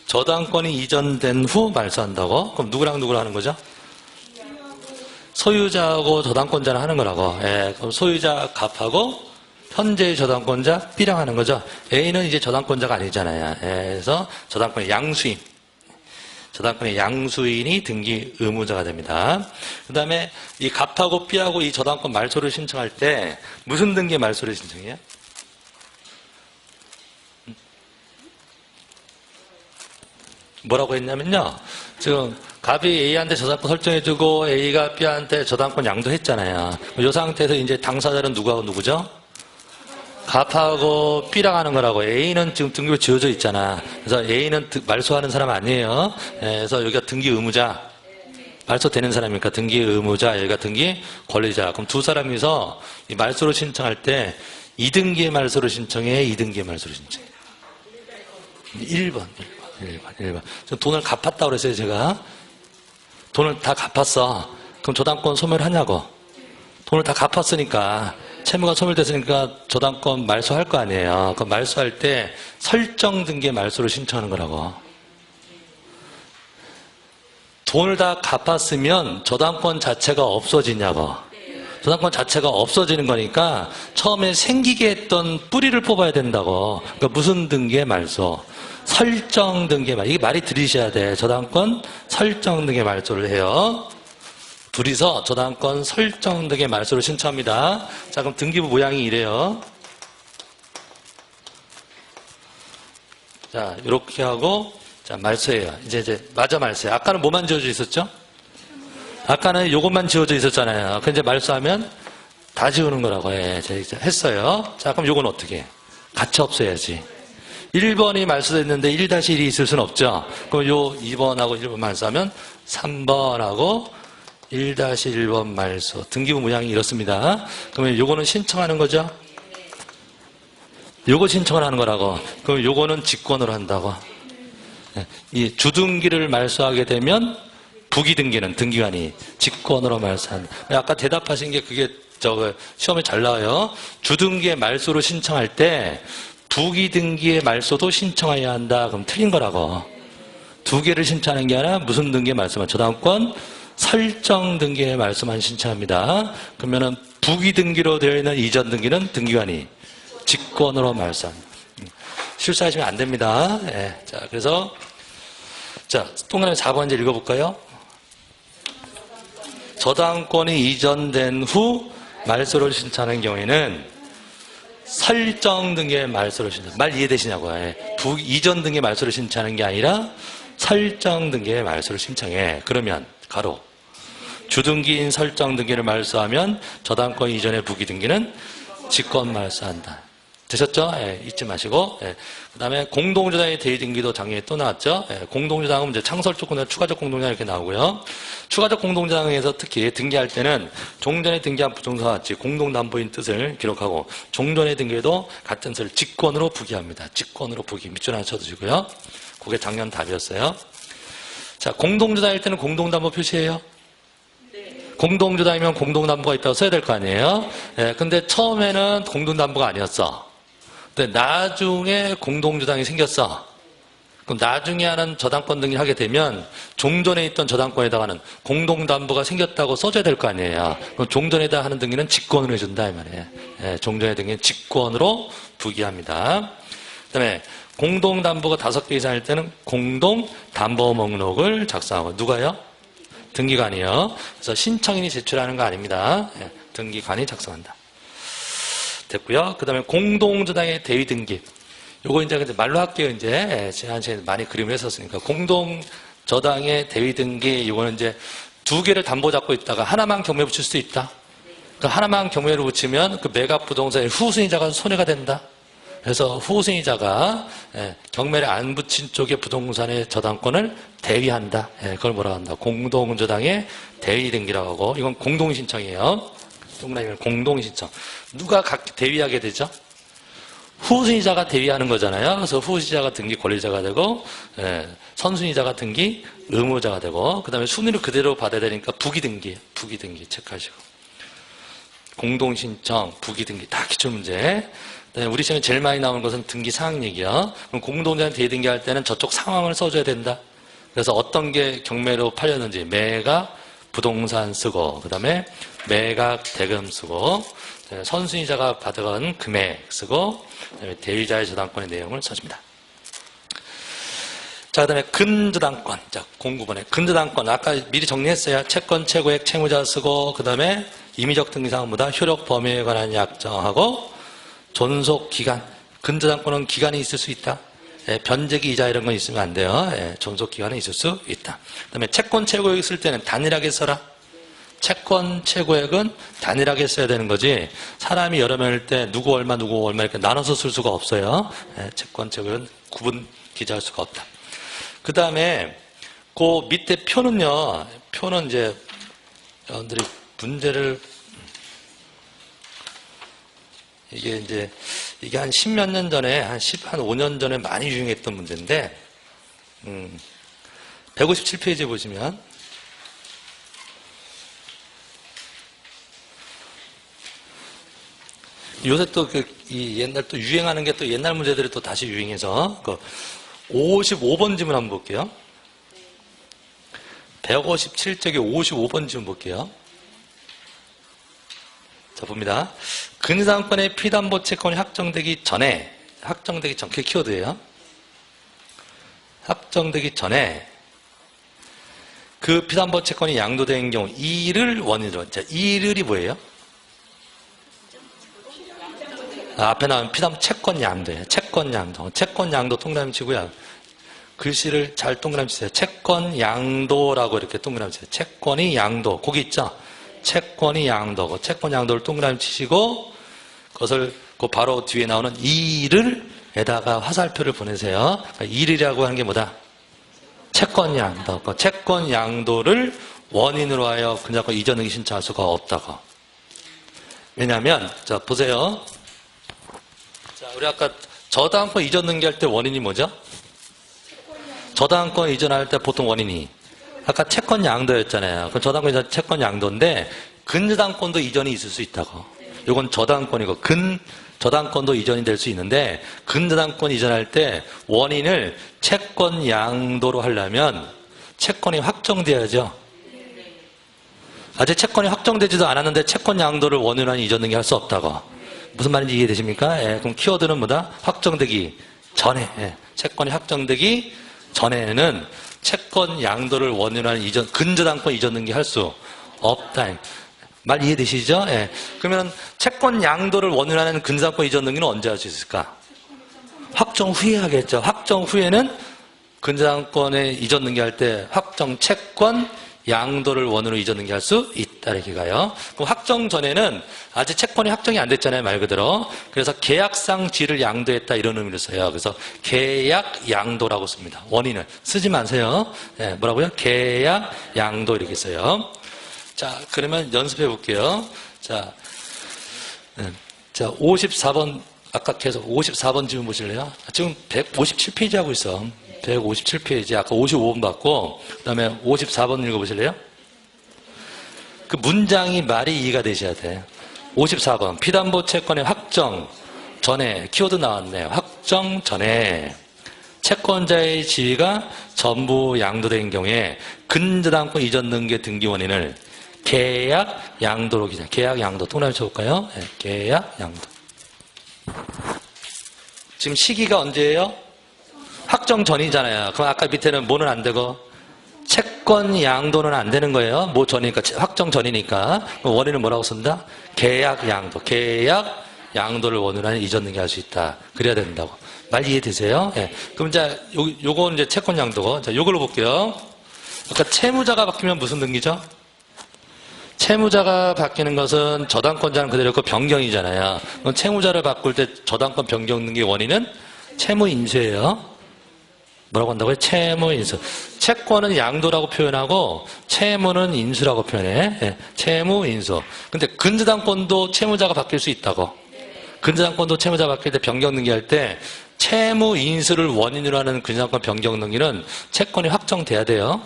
저당권이 이전된 후 말소한다고? 그럼 누구랑 하는 거죠? 소유자하고 저당권자랑 하는 거라고. 예, 그럼 소유자 갑하고 현재의 저당권자 B랑 하는 거죠. A는 이제 저당권자가 아니잖아요. 예, 그래서 저당권의 양수인이 등기 의무자가 됩니다. 그 다음에 이 갑하고 B하고 이 저당권 말소를 신청할 때 무슨 등기 말소를 신청해요? 뭐라고 했냐면요. 지금 갑이 A한테 저당권 설정해주고 A가 B한테 저당권 양도했잖아요. 이 상태에서 이제 당사자는 누구하고 누구죠? 갑하고 B랑 하는 거라고. A는 지금 등기부 지어져 있잖아. 그래서 A는 말소하는 사람 아니에요. 그래서 여기가 등기 의무자. 말소되는 사람이니까 등기 의무자, 여기가 등기 권리자. 그럼 두 사람이서 이 말소를 신청할 때 2등기의 말소를 신청해, 2등기의 말소를 신청해. 1번. 돈을 갚았다고 그랬어요, 제가. 돈을 다 갚았어. 그럼 저당권 소멸하냐고. 돈을 다 갚았으니까. 채무가 소멸됐으니까 저당권 말소할 거 아니에요. 그럼 말소할 때 설정 등기의 말소를 신청하는 거라고. 돈을 다 갚았으면 저당권 자체가 없어지냐고. 저당권 자체가 없어지는 거니까 처음에 생기게 했던 뿌리를 뽑아야 된다고. 그러니까 무슨 등기의 말소? 설정 등기의 말소. 이게 말이 들리셔야 돼. 저당권 설정 등기의 말소를 해요. 둘이서 저당권 설정 등의 말소를 신청합니다. 자, 그럼 등기부 모양이 이래요. 자, 이렇게 하고, 자, 말소예요. 이제 마저 말소예요. 아까는 뭐만 지어져 있었죠? 아까는 요것만 지어져 있었잖아요. 근데 이제 말소하면 다 지우는 거라고. 예, 제가 했어요. 자, 그럼 요건 어떻게 해? 가차 없어야지. 1번이 말소됐는데 1-1이 있을 수는 없죠. 그럼 요 2번하고 1번 말소하면 3번하고 1-1번 말소. 등기부 모양이 이렇습니다. 그러면 요거는 신청하는 거죠? 요거 신청을 하는 거라고. 그럼 요거는 직권으로 한다고. 이 주등기를 말소하게 되면 부기등기는 등기관이 직권으로 말소한다. 아까 대답하신 게 그게 시험에 잘 나와요. 주등기의 말소를 신청할 때 부기등기의 말소도 신청해야 한다. 그럼 틀린 거라고. 두 개를 신청하는 게 아니라 무슨 등기의 말소만, 저당권 설정 등기의 말소만 신청합니다. 그러면은 부기등기로 되어 있는 이전 등기는 등기관이 직권으로 말소한다. 실수하시면 안 됩니다. 네. 자, 그래서 동그라미 4번 이제 읽어볼까요? 저당권이 이전된 후 말소를 신청하는 경우에는 설정 등기의 말소를 신청. 말 이해되시냐고요? 이전 등기의 말소를 신청하는 게 아니라 설정 등기의 말소를 신청해. 그러면 가로 주등기인 설정 등기를 말소하면 저당권 이전의 부기등기는 직권 말소한다. 되셨죠? 잊지 마시고. 그 다음에 공동주당의 대위등기도 작년에 또 나왔죠? 공동주당은 이제 창설적 공동주당, 추가적 공동주당 이렇게 나오고요. 추가적 공동주당에서 특히 등기할 때는 종전에 등기한 부동산과 같이 공동담보인 뜻을 기록하고 종전에 등기에도 같은 뜻을 직권으로 부기합니다. 직권으로 부기. 밑줄 하나 쳐두시고요. 그게 작년 답이었어요. 자, 공동주당일 때는 공동담보 표시해요? 공동주당이면 공동담보가 있다고 써야 될 거 아니에요? 근데 처음에는 공동담보가 아니었어. 근데 나중에 공동주당이 생겼어. 그럼 나중에 하는 저당권 등기를 하게 되면 종전에 있던 저당권에다가는 공동담보가 생겼다고 써줘야 될 거 아니에요. 그럼 종전에다 하는 등기는 직권으로 해준다 이 말이에요. 종전의 등기는 직권으로 부기합니다. 그 다음에 공동담보가 5개 이상일 때는 공동담보 목록을 작성하고. 누가요? 등기관이요. 그래서 신청인이 제출하는 거 아닙니다. 등기관이 작성한다. 됐고요. 그 다음에 공동주당의 대위등기. 요거 이제 말로 할게요. 이제 지난 시간에 많이 그림을 했었으니까. 공동저당의 대위등기, 요거는 이제 2개를 담보 잡고 있다가 하나만 경매 붙일 수 있다. 그 하나만 경매를 붙이면 그 매각 부동산의 후순위자가 손해가 된다. 그래서 후순위자가 경매를 안 붙인 쪽의 부동산의 저당권을 대위한다. 그걸 뭐라고 한다? 공동저당의 대위등기라고 하고, 이건 공동신청이에요. 동그라미는 공동신청. 누가 각 대위하게 되죠? 후순위자가 대위하는 거잖아요. 그래서 후순위자가 등기 권리자가 되고, 선순위자가 등기 의무자가 되고, 그 다음에 순위를 그대로 받아야 되니까 부기등기 체크하시고. 공동신청, 부기등기 다 기출문제. 우리 시험에 제일 많이 나오는 것은 등기 상황 얘기야. 그럼 공동장 대등기 할 때는 저쪽 상황을 써줘야 된다. 그래서 어떤 게 경매로 팔렸는지 매각 부동산 쓰고, 그 다음에 매각 대금 쓰고, 선순위자가 받아간 금액 쓰고, 그다음에 대위자의 저당권의 내용을 써줍니다. 자, 그 다음에 근저당권. 자, 09번에 근저당권. 아까 미리 정리했어요. 채권, 채무액, 채무자 쓰고, 그 다음에 임의적 등기사항보다 효력 범위에 관한 약정하고, 존속 기간. 근저당권은 기간이 있을 수 있다. 변제기 이자 이런 건 있으면 안 돼요. 존속 기간이 있을 수 있다. 그 다음에 채권 채무액 쓸 때는 단일하게 써라. 채권 채무액은 단일하게 써야 되는 거지. 사람이 여러 명일 때 누구 얼마 이렇게 나눠서 쓸 수가 없어요. 채권 채무액은 구분 기재할 수가 없다. 그 다음에 그 밑에 표는요. 표는 이제 여러분들이 문제를 이게 한 10몇 년 전에, 한 5년 전에 많이 유행했던 문제인데, 157페이지 보시면, 요새 또 옛날 또 유행하는 게 또 옛날 문제들이 또 다시 유행해서, 55번 지문 한번 볼게요. 157쪽에 55번 지문 볼게요. 자, 봅니다. 근저당권의 피담보 채권이 확정되기 전, 그게 키워드예요. 확정되기 전에 그 피담보 채권이 양도된 경우 이를 원인으로. 자, 이를이 뭐예요? 앞에 나온 피담보 채권 양도예요. 채권 양도 동그라미 치고요. 글씨를 잘 동그라미 치세요. 채권 양도라고 이렇게 동그라미 치세요. 채권이 양도. 거기 있죠? 채권이 양도고, 채권 양도를 동그라미 치시고, 그것을 그 바로 뒤에 나오는 이를 채권양도에다가 화살표를 보내세요. 그러니까 1이라고 하는 게 뭐다? 채권양도. 그 채권양도를 원인으로 하여 근저당권 이전등기 신청할 수가 없다고. 왜냐하면 자 보세요. 자 우리 아까 저당권 이전등기할 때 원인이 뭐죠? 저당권 이전할 때 보통 원인이 아까 채권양도였잖아요. 그 저당권 이전 채권양도인데 근저당권도 이전이 있을 수 있다고. 이건 저당권이고 저당권도 이전이 될 수 있는데 근저당권 이전할 때 원인을 채권양도로 하려면 채권이 확정돼야죠. 아직 채권이 확정되지도 않았는데 채권양도를 원인으로 한 이전등기 할 수 없다고. 무슨 말인지 이해되십니까? 예, 그럼 키워드는 뭐다? 확정되기 전에. 예, 채권이 확정되기 전에는 채권양도를 원인으로 한 근저당권 이전등기 할 수 없다. 말 이해되시죠? 예. 그러면 채권양도를 원인으로 하는 근저당권 이전등기는 언제 할 수 있을까? 확정 후에 하겠죠. 확정 후에는 근저당권에 이전등기 할 때 확정 채권 양도를 원으로 이전등기 할 수 있다 이렇게 가요. 그럼 확정 전에는 아직 채권이 확정이 안 됐잖아요, 말 그대로. 그래서 계약상 지를 양도했다 이런 의미를 써요. 그래서 계약 양도라고 씁니다. 원인을 쓰지 마세요. 네, 뭐라고요? 계약 양도 이렇게 써요. 자, 그러면 연습해 볼게요. 자, 54번 아까 계속 54번 지금 보실래요? 지금 157페이지 하고 있어. 157페이지 아까 55번 받고 그 다음에 54번 읽어보실래요? 그 문장이 말이 이해가 되셔야 돼. 54번 피담보 채권의 확정 전에 키워드 나왔네요. 확정 전에 채권자의 지위가 전부 양도된 경우에 근저당권 이전 등기의 등기 원인을 계약 양도로 기재. 계약 양도 통합해 쳐볼까요? 네, 계약 양도. 지금 시기가 언제예요? 확정 전이잖아요. 그럼 아까 밑에는 뭐는 안 되고 채권 양도는 안 되는 거예요. 뭐 전이니까 확정 전이니까 원인은 뭐라고 쓴다? 계약 양도. 계약 양도를 원인으로 하는 이전 등기 할 수 있다. 그래야 된다고. 말 이해되세요? 예. 그럼 이제 요건 이제 채권 양도고. 자, 요걸로 볼게요. 아까 채무자가 바뀌면 무슨 등기죠? 채무자가 바뀌는 것은 저당권자는 그대로 있고 변경이잖아요. 그럼 채무자를 바꿀 때 저당권 변경 등기 원인은 채무인수예요. 뭐라고 한다고요? 채무인수. 채권은 양도라고 표현하고 채무는 인수라고 표현해. 예, 채무인수. 근데 근저당권도 채무자가 바뀔 수 있다고. 근저당권도 채무자가 바뀔 때 변경 등기할 때 채무인수를 원인으로 하는 근저당권 변경 등기는 채권이 확정돼야 돼요.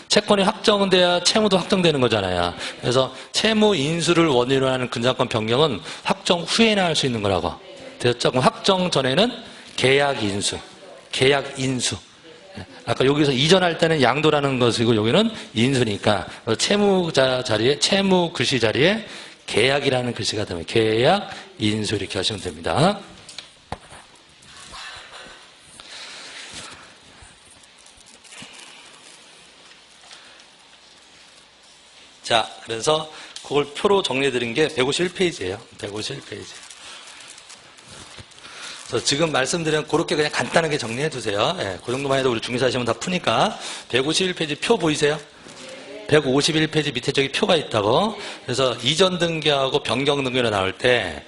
채권이 확정돼야 채무도 확정되는 거잖아요. 그래서 채무인수를 원인으로 하는 근저당권 변경은 확정 후에나 할 수 있는 거라고. 됐죠? 그럼 확정 전에는 계약인수. 계약인수. 아까 여기서 이전할 때는 양도라는 것이고 여기는 인수니까 채무자 자리에 채무 글씨 자리에 계약이라는 글씨가 되면 계약인수 이렇게 하시면 됩니다. 자, 그래서 그걸 표로 정리해드린 게 151페이지예요. 151페이지. 그래서 지금 말씀드린 그렇게 그냥 간단하게 정리해 두세요. 예, 그 정도만 해도 우리 중개사 하시면 다 푸니까. 151페이지 표 보이세요? 151페이지 밑에 저기 표가 있다고. 그래서 이전 등기하고 변경 등기로 나올 때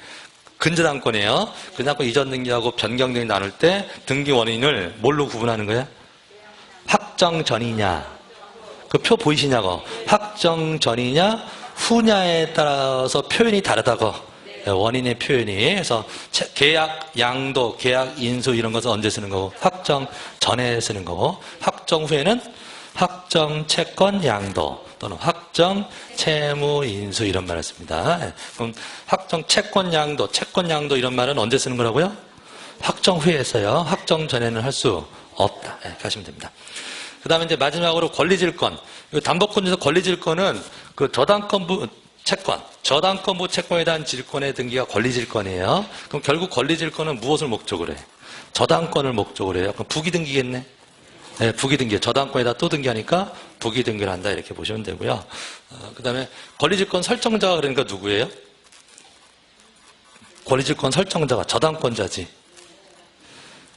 근저당권이에요. 근저당권 이전 등기하고 변경 등기 나눌 때 등기 원인을 뭘로 구분하는 거예요? 확정 전이냐? 그 표 보이시냐고. 확정 전이냐 후냐에 따라서 표현이 다르다고. 원인의 표현이. 그래서 계약 양도, 계약 인수 이런 것은 언제 쓰는 거고 확정 전에 쓰는 거고 확정 후에는 확정 채권 양도 또는 확정 채무 인수 이런 말을 씁니다. 그럼 확정 채권 양도 이런 말은 언제 쓰는 거라고요? 확정 후에 써요. 확정 전에는 할 수 없다. 이렇게 하시면 됩니다. 그 다음에 이제 마지막으로 권리질권. 담보권에서 권리질권은 그 저당권부 채권, 저당권부 채권에 대한 질권의 등기가 권리질권이에요. 그럼 결국 권리질권은 무엇을 목적으로 해? 저당권을 목적으로 해요. 그럼 부기등기겠네? 네, 부기등기. 저당권에다 또 등기하니까 부기등기를 한다. 이렇게 보시면 되고요. 그 다음에 권리질권 설정자가 그러니까 누구예요? 권리질권 설정자가 저당권자지.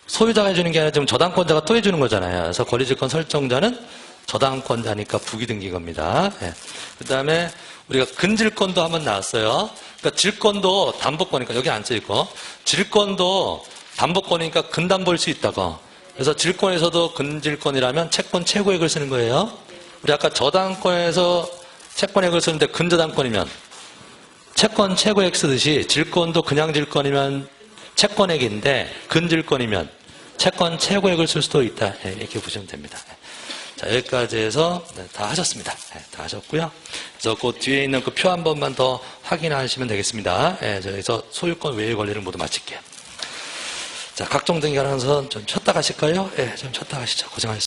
소유자가 해주는 게 아니라 지금 저당권자가 또 해주는 거잖아요. 그래서 권리질권 설정자는 저당권자니까 부기등기 겁니다. 네. 그 다음에 우리가 근질권도 한번 나왔어요. 그러니까 질권도 담보권이니까 여기 안 써있고 질권도 담보권이니까 근담보일 수 있다고. 그래서 질권에서도 근질권이라면 채권 최고액을 쓰는 거예요. 우리 아까 저당권에서 채권액을 쓰는데 근저당권이면 채권 최고액 쓰듯이 질권도 그냥 질권이면 채권액인데 근질권이면 채권 최고액을 쓸 수도 있다. 이렇게 보시면 됩니다. 자, 여기까지 해서 다 하셨습니다. 다 하셨고요. 그래서 그 뒤에 있는 그 표 한 번만 더 확인하시면 되겠습니다. 여기서 소유권 외의 권리를 모두 마칠게요. 자, 각종 등기하는 선 좀 쉬었다 가실까요? 좀 쉬었다 가시죠. 고생하셨습니다.